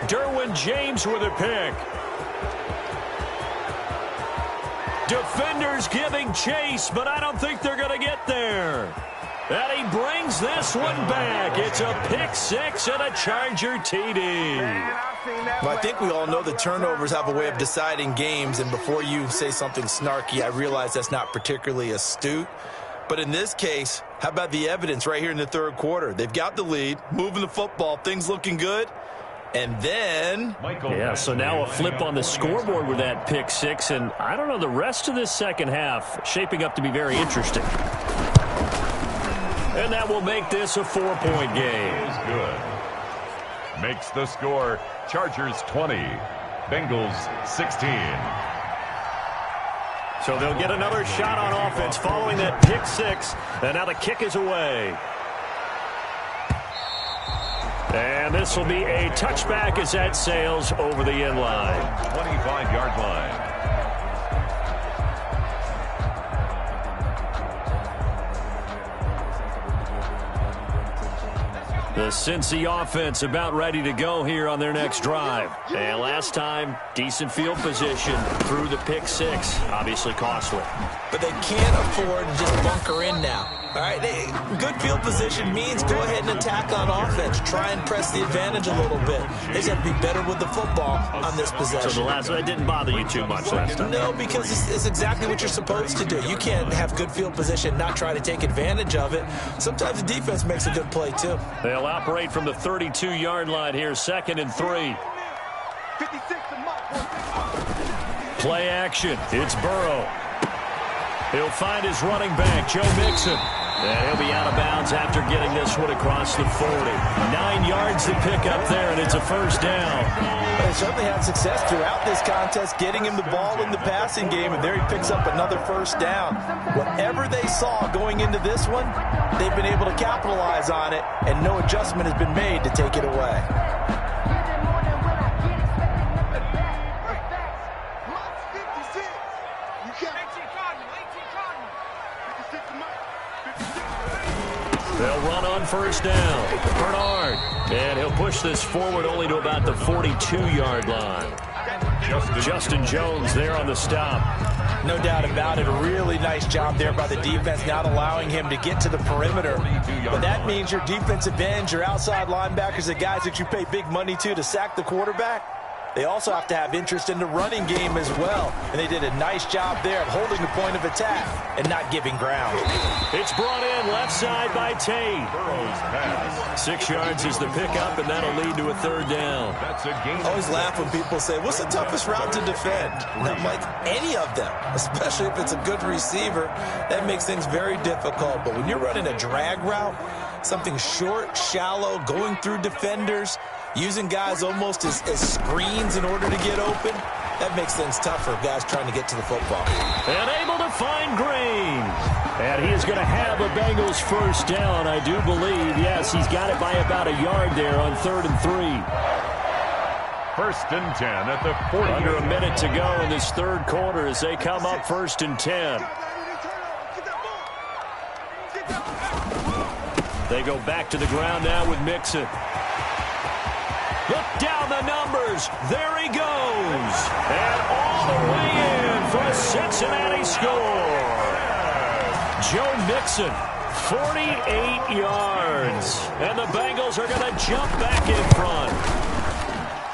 Derwin James with a pick. Defenders giving chase, but I don't think they're going to get there. And he brings this one back. It's a pick six and a Charger TD. Well, I think we all know that turnovers have a way of deciding games, and before you say something snarky, I realize that's not particularly astute. But in this case, how about the evidence right here in the third quarter? They've got the lead, moving the football, things looking good. And then... Yeah, so now a flip on the scoreboard with that pick six. And I don't know, the rest of this second half shaping up to be very interesting. And that will make this a 4-point game. Good. Makes the score Chargers 20, Bengals 16. So they'll get another shot on offense following that pick six. And now the kick is away. And this will be a touchback as that sails over the end line. 25-yard line. The Cincy offense about ready to go here on their next drive. And last time, decent field position through the pick six. Obviously costly. But they can't afford to just bunker in now. All right, good field position means go ahead and attack on offense. Try and press the advantage a little bit. They just have to be better with the football on this possession. So the last one didn't bother you too much last time? No, because it's exactly what you're supposed to do. You can't have good field position, not try to take advantage of it. Sometimes the defense makes a good play, too. They'll operate from the 32-yard line here, 2nd and 3. Play action. It's Burrow. He'll find his running back, Joe Mixon. And he'll be out of bounds after getting this one across the 40. 9 yards to pick up there, and it's a first down. They certainly had success throughout this contest, getting him the ball in the passing game, and there he picks up another first down. Whatever they saw going into this one, they've been able to capitalize on it, and no adjustment has been made to take it away. They'll run on first down. Bernard. And he'll push this forward only to about the 42-yard line. Justin Jones there on the stop. No doubt about it. A really nice job there by the defense, not allowing him to get to the perimeter. But that means your defensive ends, your outside linebackers, the guys that you pay big money to sack the quarterback, they also have to have interest in the running game as well. And they did a nice job there of holding the point of attack and not giving ground. It's brought in left side by Tate. 6 yards is the pickup, and that'll lead to a third down. I always laugh when people say, what's the toughest route to defend? And I'm like, any of them, especially if it's a good receiver. That makes things very difficult. But when you're running a drag route, something short, shallow, going through defenders, using guys almost as screens in order to get open, that makes things tougher, guys trying to get to the football. And able to find Green. And he is going to have a Bengals first down, I do believe. Yes, he's got it by about a yard there on 3rd and 3. 1st and 10 at the 40. Under a minute to go in this third quarter as they come up 1st and 10. They go back to the ground now with Mixon. Look down the numbers. There he goes. And all the way in for a Cincinnati score. Joe Mixon, 48 yards. And the Bengals are going to jump back in front.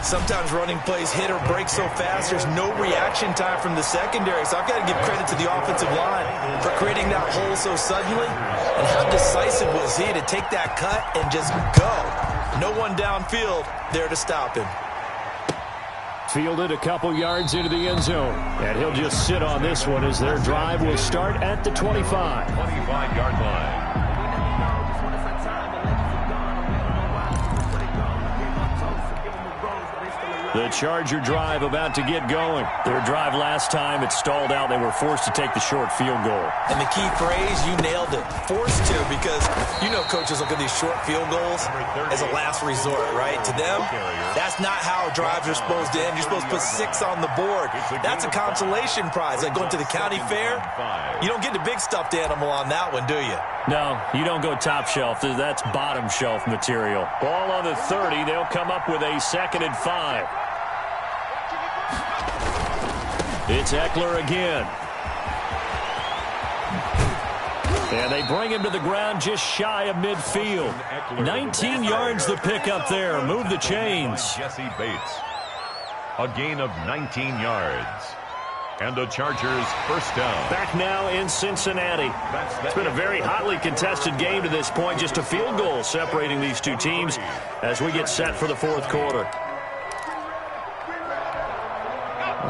Sometimes running plays hit or break so fast, there's no reaction time from the secondary. So I've got to give credit to the offensive line for creating that hole so suddenly. And how decisive was he to take that cut and just go? No one downfield there to stop him. Fielded a couple yards into the end zone. And he'll just sit on this one as their drive will start at the 25. 25-yard line. The Charger drive about to get going. Their drive last time, it stalled out. They were forced to take the short field goal. And the key phrase, you nailed it, forced to, because you know coaches look at these short field goals as a last resort, right? To them, that's not how drives are supposed to end. You're supposed to put 6 on the board. That's a consolation prize. Like going to the county fair, you don't get the big stuffed animal on that one, do you? No, you don't go top shelf. That's bottom shelf material. Ball on the 30. They'll come up with a 2nd and 5. It's Eckler again. And they bring him to the ground just shy of midfield. 19 yards the pickup there. Move the chains. Jesse Bates. A gain of 19 yards. And the Chargers first down. Back now in Cincinnati. It's been a very hotly contested game to this point. Just a field goal separating these two teams as we get set for the 4th quarter.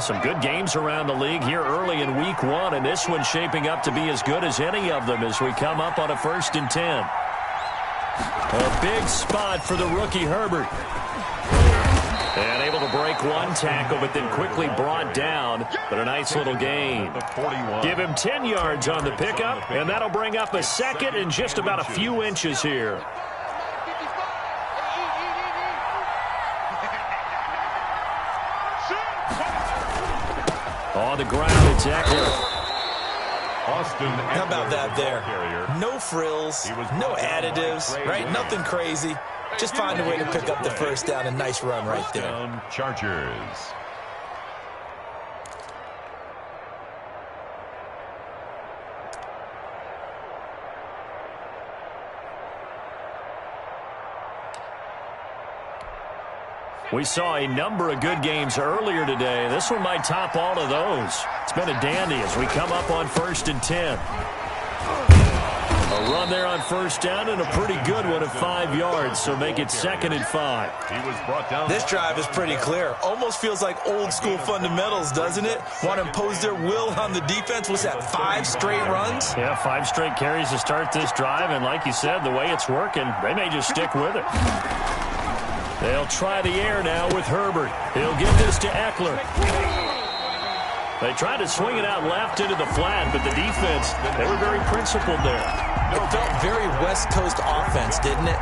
Some good games around the league here early in week 1, and this one's shaping up to be as good as any of them as we come up on a 1st and 10. A big spot for the rookie Herbert. And able to break one tackle, but then quickly brought down. But a nice little gain. Give him 10 yards on the pickup, and that'll bring up a 2nd and just about a few inches here. On the ground, it's Eckler. How about that there? No frills, no additives, right? Nothing crazy. Just find a way to pick up the first down. A nice run right there. Chargers. We saw a number of good games earlier today. This one might top all of those. It's been a dandy as we come up on 1st and 10. A run there on 1st down and a pretty good one of 5 yards, so make it 2nd and 5. He was brought down. This drive is pretty clear. Almost feels like old school fundamentals, doesn't it? Want to impose their will on the defense. What's that, 5 straight runs? Yeah, 5 straight carries to start this drive, and like you said, the way it's working, they may just stick with it. They'll try the air now with Herbert. He'll give this to Eckler. They tried to swing it out left into the flat, but the defense, they were very principled there. It felt very West Coast offense, didn't it?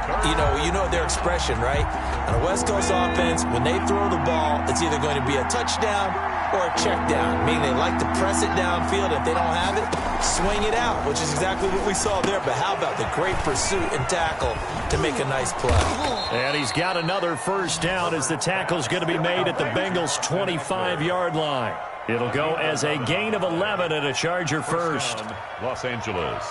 You know their expression, right? On a West Coast offense, when they throw the ball, it's either going to be a touchdown or a check down, meaning they like to press it downfield. If they don't have it, swing it out, which is exactly what we saw there. But how about the great pursuit and tackle to make a nice play? And he's got another 1st down as the tackle's going to be made at the Bengals' 25-yard line. It'll go as a gain of 11 and a Charger first. Los Angeles.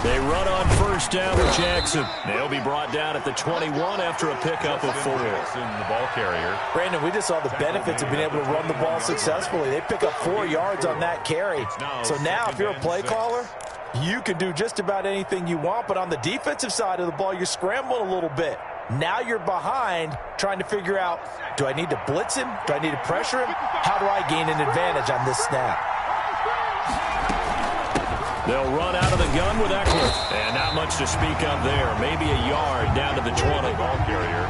They run on 1st down with Jackson. They'll be brought down at the 21 after a pickup of 4. The ball carrier. Brandon, we just saw the benefits of being able to run the ball successfully. They pick up 4 yards on that carry. So now if you're a play caller, you can do just about anything you want. But on the defensive side of the ball, you're scrambling a little bit. Now you're behind trying to figure out, do I need to blitz him? Do I need to pressure him? How do I gain an advantage on this snap? They'll run out of the gun with Eckler. And not much to speak of there. Maybe a yard down to the 20. Ball carrier.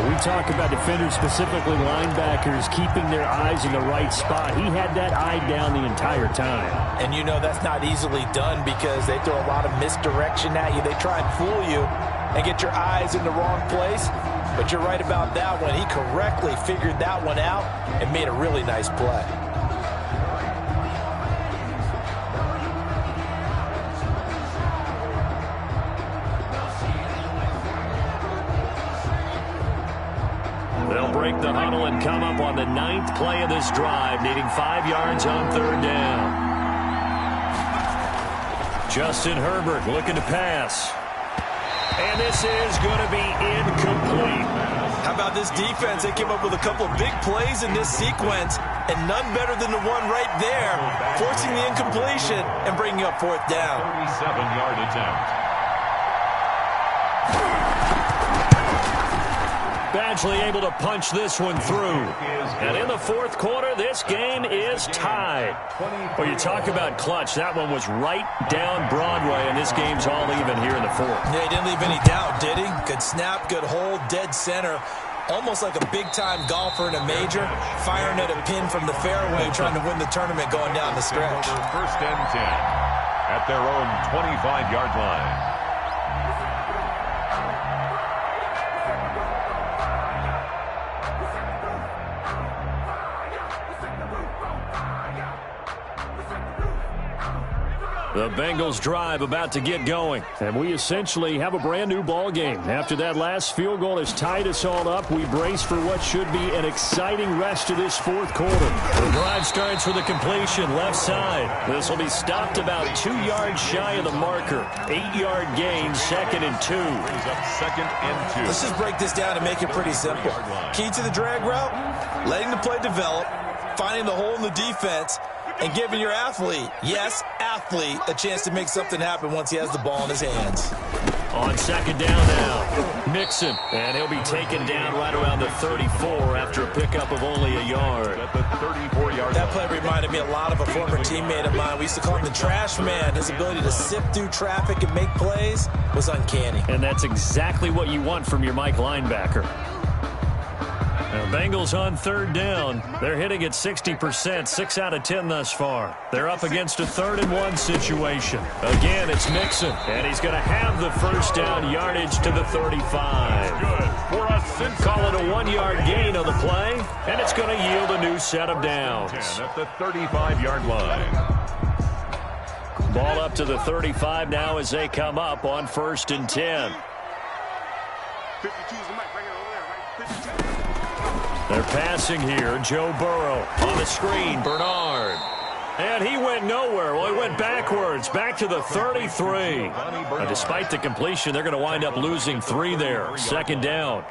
We talk about defenders, specifically linebackers, keeping their eyes in the right spot. He had that eye down the entire time. And you know that's not easily done because they throw a lot of misdirection at you. They try and fool you and get your eyes in the wrong place. But you're right about that one. He correctly figured that one out and made a really nice play. They'll break the huddle and come up on the 9th play of this drive, needing 5 yards on 3rd down. Justin Herbert looking to pass. And this is going to be incomplete. How about this defense? They came up with a couple of big plays in this sequence, and none better than the one right there, forcing the incompletion and bringing up 4th down. 37-yard attempt. Badgley able to punch this one through. And in the 4th quarter, this game is tied. Well, you talk about clutch. That one was right down Broadway, and this game's all even here in the 4th. Yeah, he didn't leave any doubt, did he? Good snap, good hold, dead center. Almost like a big-time golfer in a major, firing at a pin from the fairway, trying to win the tournament going down the stretch. 1st and 10 at their own 25-yard line. The Bengals drive about to get going. And we essentially have a brand new ball game. After that last field goal has tied us all up, we brace for what should be an exciting rest of this 4th quarter. The drive starts with a completion left side. This will be stopped about 2 yards shy of the marker. 8-yard gain, 2nd and 2. Brings up 2nd and 2. Let's just break this down and make it pretty simple. Key to the drag route, letting the play develop, finding the hole in the defense, and giving your athlete, yes, athlete, a chance to make something happen once he has the ball in his hands. On 2nd down now, Mixon, and he'll be taken down right around the 34 after a pickup of only a yard. At the 34-yard That play reminded me a lot of a former teammate of mine. We used to call him the trash man. His ability to sift through traffic and make plays was uncanny. And that's exactly what you want from your Mike linebacker. Now, Bengals on 3rd down. They're hitting at 60%, 6 out of 10 thus far. They're up against a 3rd and 1 situation. Again, it's Mixon, and he's going to have the 1st down yardage to the 35. Good for us. Call it a 1-yard gain on the play, and it's going to yield a new set of downs. 10 at the 35-yard line. Ball up to the 35 now as they come up on 1st and 10. 52's the mic. Bring it over there, right? 52. They're passing here. Joe Burrow on the screen. Bernard. And he went nowhere. Well, he went backwards. Back to the 33. Despite the completion, they're going to wind up losing 3 there. 2nd down.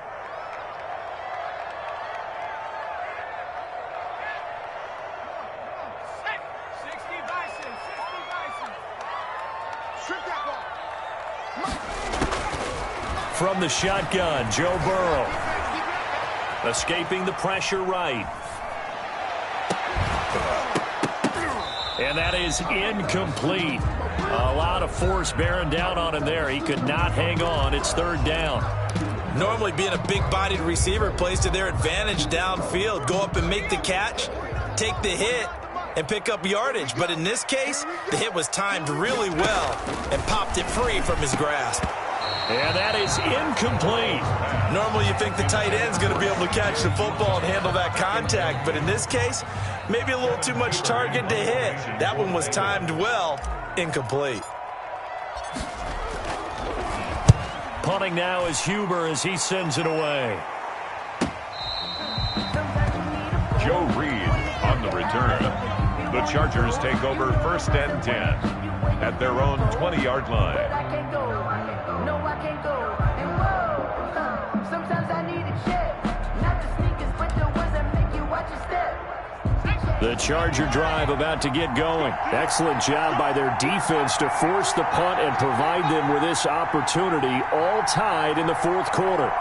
From the shotgun, Joe Burrow. Escaping the pressure right. And that is incomplete. A lot of force bearing down on him there. He could not hang on. It's 3rd down. Normally being a big-bodied receiver plays to their advantage downfield. Go up and make the catch, take the hit, and pick up yardage. But in this case, the hit was timed really well and popped it free from his grasp. And that is incomplete. Normally you think the tight end's going to be able to catch the football and handle that contact, but in this case, maybe a little too much target to hit. That one was timed well, incomplete. Punting now is Huber as he sends it away. Joe Reed on the return. The Chargers take over 1st and 10 at their own 20-yard line. The Charger drive about to get going. Excellent job by their defense to force the punt and provide them with this opportunity, all tied in the 4th quarter.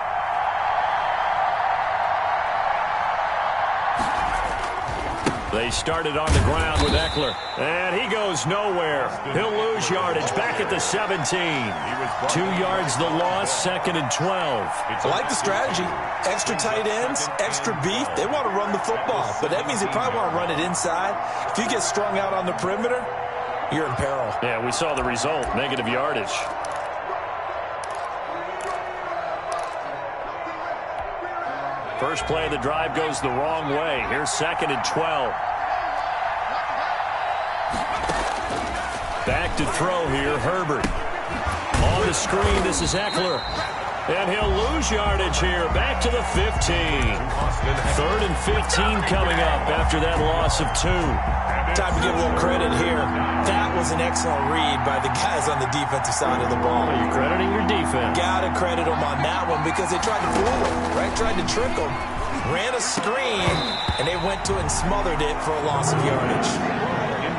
They started on the ground with Eckler, and he goes nowhere. He'll lose yardage back at the 17. 2 yards the loss, 2nd and 12. I like the strategy. Extra tight ends, extra beef. They want to run the football, but that means they probably want to run it inside. If you get strung out on the perimeter, you're in peril. Yeah, we saw the result, negative yardage. First play of the drive goes the wrong way. Here's 2nd and 12. Back to throw here, Herbert. On the screen, this is Eckler. And he'll lose yardage here. Back to the 15. 3rd and 15 coming up after that loss of 2. Time to give a little credit here. That was an excellent read by the guys on the defensive side of the ball. You're crediting your defense. Got to credit them on that one because they tried to fool him, right? Tried to trick him. Ran a screen, and they went to it and smothered it for a loss of yardage.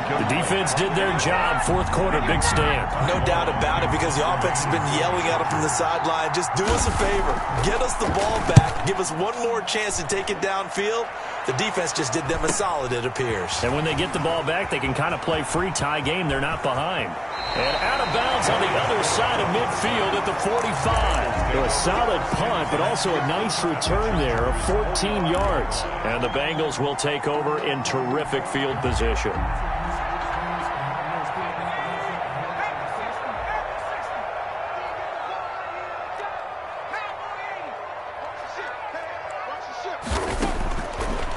The defense did their job. 4th quarter, big stand. No doubt about it because the offense has been yelling at them from the sideline. Just do us a favor. Get us the ball back. Give us one more chance to take it downfield. The defense just did them a solid, it appears. And when they get the ball back, they can kind of play free tie game. They're not behind. And out of bounds on the other side of midfield at the 45. A solid punt, but also a nice return there of 14 yards. And the Bengals will take over in terrific field position.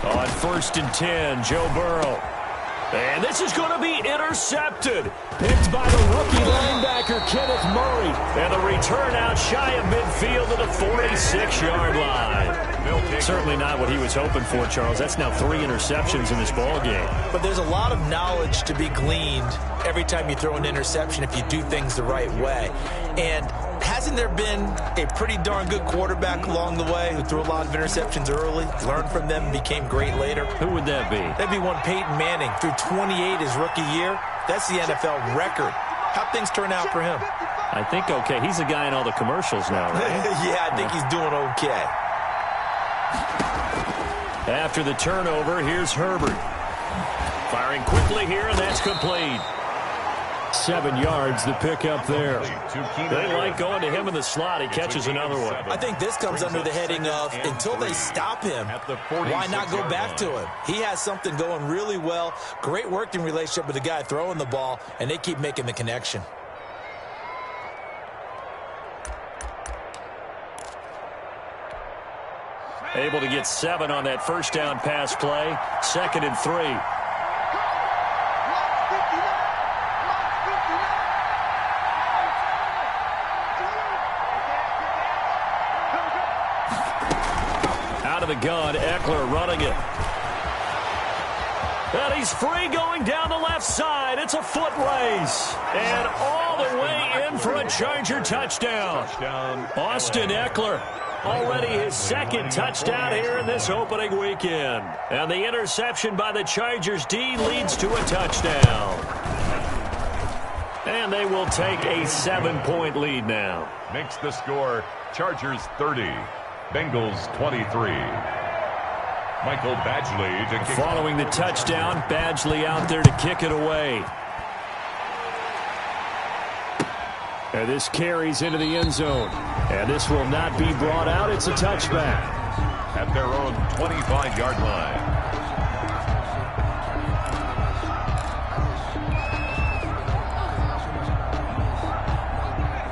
On 1st and 10, Joe Burrow. And this is going to be intercepted. Picked by the rookie linebacker, Kenneth Murray. And the return out shy of midfield to the 46-yard line. Certainly not what he was hoping for, Charles. That's now 3 interceptions in this ball game. But there's a lot of knowledge to be gleaned every time you throw an interception if you do things the right way. And hasn't there been a pretty darn good quarterback along the way who threw a lot of interceptions early, learned from them, and became great later? Who would that be? That'd be one Peyton Manning. Threw 28 his rookie year. That's the NFL record. How'd things turn out for him? I think okay. He's the guy in all the commercials now, right? Yeah, I think he's doing okay. After the turnover, here's Herbert. Firing quickly here, and that's complete. 7 yards the pick up there. They like going to him in the slot. He catches another one. I think this comes under the heading of until they stop him, why not go back to him? He has something going really well. Great working relationship with the guy throwing the ball, and they keep making the connection. Able to get 7 on that first down pass play. 2nd and 3. Out of the gun, Eckler running it. And he's free going down the left side. It's a foot race. And all the way in for a Charger touchdown. Austin Eckler. Already his 2nd touchdown here in this opening weekend. And the interception by the Chargers D leads to a touchdown. And they will take a 7-point lead now. Makes the score Chargers 30, Bengals 23. Michael Badgley to kick. Following the touchdown, Badgley out there to kick it away. And this carries into the end zone. And this will not be brought out. It's a touchback. At their own 25-yard line.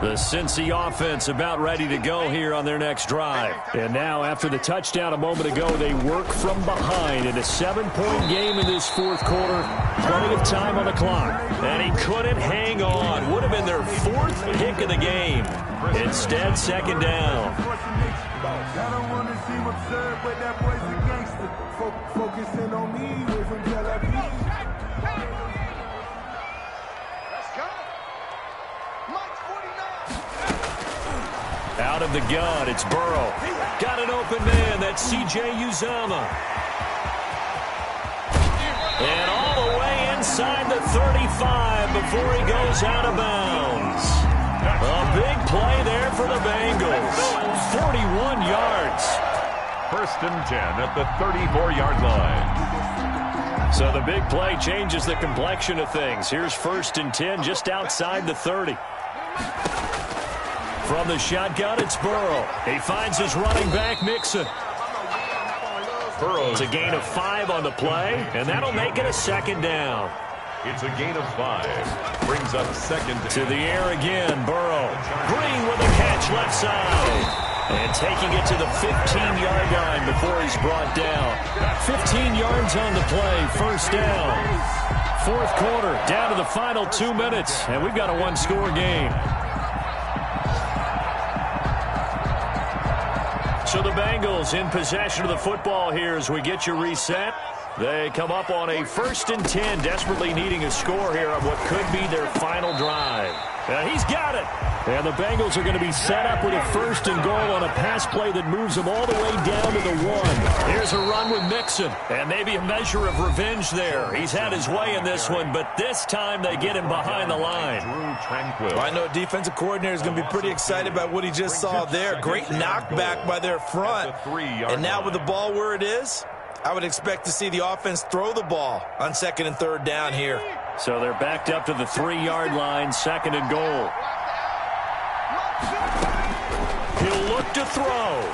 The Cincy offense about ready to go here on their next drive. And now after the touchdown a moment ago, they work from behind in a 7-point game in this 4th quarter. Plenty of time on the clock. And he couldn't hang on. Would have been their 4th pick of the game. Instead, 2nd down. I don't want to seem absurd, but that boy's a gangster. Focusing on me, away from Tel Aviv. Let's go. Mike 49. Out of the gun, it's Burrow. Got an open man, that's C.J. Uzomah. And all the way inside the 35 before he goes out of bounds. A big play there for the Bengals. 41 yards. 1st and 10 at the 34-yard line. So the big play changes the complexion of things. Here's 1st and 10 just outside the 30. From the shotgun, it's Burrow. He finds his running back, Mixon. It's a gain of 5 on the play, and that'll make it a 2nd down. It's a gain of 5. Brings up 2nd. To the air again, Burrow. Green with a catch left side. And taking it to the 15-yard line before he's brought down. 15 yards on the play, 1st down. 4th quarter, down to the final 2 minutes, and we've got a 1-score game. So the Bengals in possession of the football here as we get you reset. They come up on a 1st and 10, desperately needing a score here on what could be their final drive. He's got it. And the Bengals are going to be set up with a 1st and goal on a pass play that moves them all the way down to the 1. Here's a run with Mixon, and maybe a measure of revenge there. He's had his way in this one, but this time they get him behind the line. Well, I know a defensive coordinator is going to be pretty excited about what he just saw there. Great knockback by their front. And now with the ball where it is, I would expect to see the offense throw the ball on 2nd and 3rd down here. So they're backed up to the 3-yard line, 2nd and goal. He'll look to throw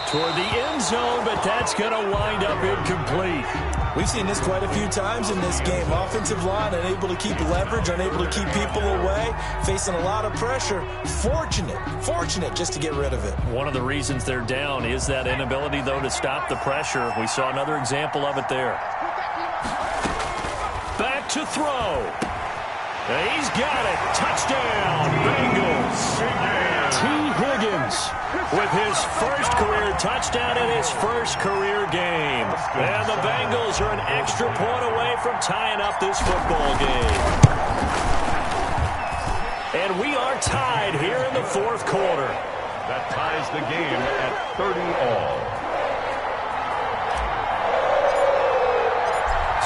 toward the end zone, but that's going to wind up incomplete. We've seen this quite a few times in this game. Offensive line unable to keep leverage, unable to keep people away, facing a lot of pressure. Fortunate just to get rid of it. One of the reasons they're down is that inability, though, to stop the pressure. We saw another example of it there. Back to throw. He's got it. Touchdown, Bengals. T. Higgins with his first career touchdown in his first career game. And the Bengals are an extra point away from tying up this football game. And we are tied here in the 4th quarter. That ties the game at 30 all.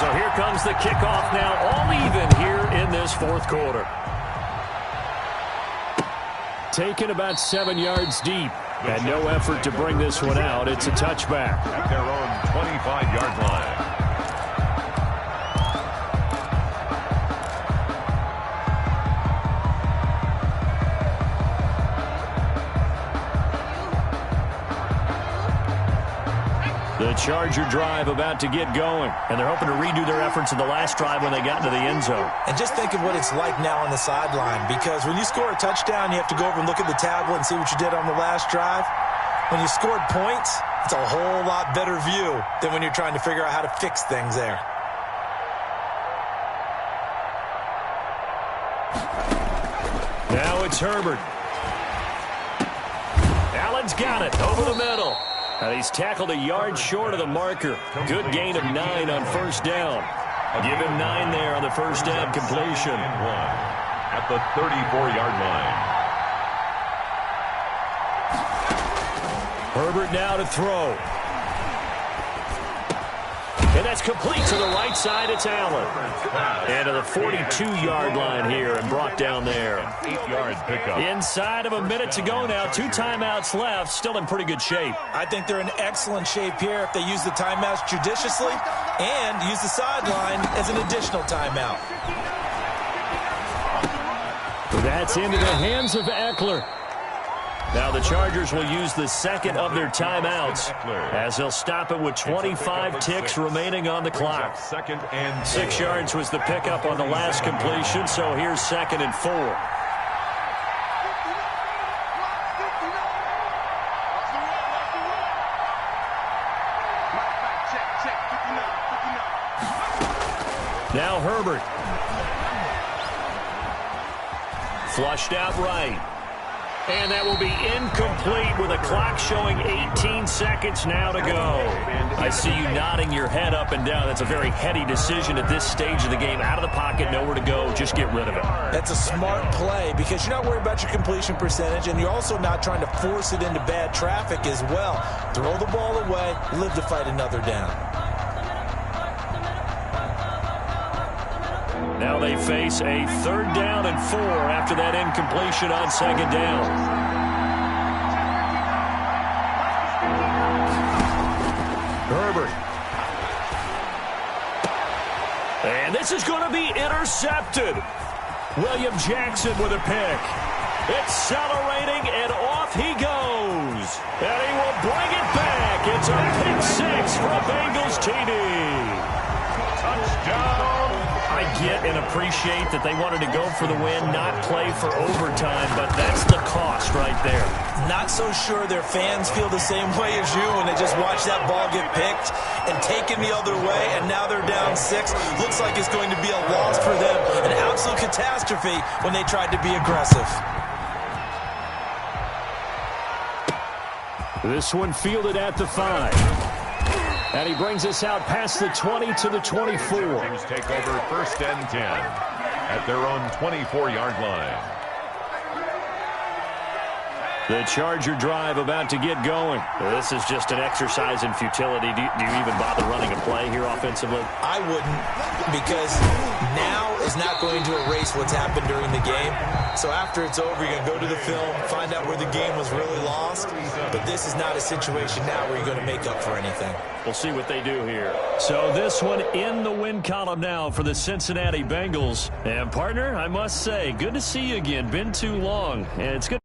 So here comes the kickoff now, all even here in this 4th quarter. Taken about 7 yards deep, and no effort to bring this one out. It's a touchback. At their own 25-yard line. The Charger drive about to get going, and they're hoping to redo their efforts in the last drive when they got into the end zone. And just think of what it's like now on the sideline, because when you score a touchdown, you have to go over and look at the tablet and see what you did on the last drive. When you scored points, it's a whole lot better view than when you're trying to figure out how to fix things there. Now it's Herbert. Allen's got it over the middle. And he's tackled a yard short of the marker. Good gain of 9 on 1st down. Give him 9 there on the 1st down completion. At the 34-yard line. Herbert now to throw. And that's complete to the right side. It's Allen. And to the 42-yard line here and brought down there. 8-yard pickup. Inside of a minute to go now. 2 timeouts left. Still in pretty good shape. I think they're in excellent shape here if they use the timeouts judiciously and use the sideline as an additional timeout. That's into the hands of Eckler. Now the Chargers will use the 2nd of their timeouts as they'll stop it with 25 ticks remaining on the clock. 6 yards was the pickup on the last completion, so here's 2nd and 4. Now Herbert. Flushed out right. And that will be incomplete with a clock showing 18 seconds now to go. I see you nodding your head up and down. That's a very heady decision at this stage of the game. Out of the pocket, nowhere to go. Just get rid of it. That's a smart play because you're not worried about your completion percentage, and you're also not trying to force it into bad traffic as well. Throw the ball away, live to fight another down. Now they face a 3rd down and 4 after that incompletion on 2nd down. Herbert. And this is going to be intercepted. William Jackson with a pick. Accelerating, and off he goes. And he will bring it back. It's a pick 6 for a Bengals TD. Touchdown. I get and appreciate that they wanted to go for the win, not play for overtime, but that's the cost right there. Not so sure their fans feel the same way as you when they just watch that ball get picked and taken the other way, and now they're down 6. Looks like it's going to be a loss for them, an absolute catastrophe when they tried to be aggressive. This one fielded at the 5. And he brings us out past the 20 to the 24. Chargers take over 1st and 10 at their own 24-yard line. The Charger drive about to get going. This is just an exercise in futility. Do you even bother running a play here offensively? I wouldn't, because now is not going to erase what's happened during the game. So after it's over, you're going to go to the film, find out where the game was really lost. But this is not a situation now where you're going to make up for anything. We'll see what they do here. So this one in the win column now for the Cincinnati Bengals. And, partner, I must say, good to see you again. Been too long. And it's good.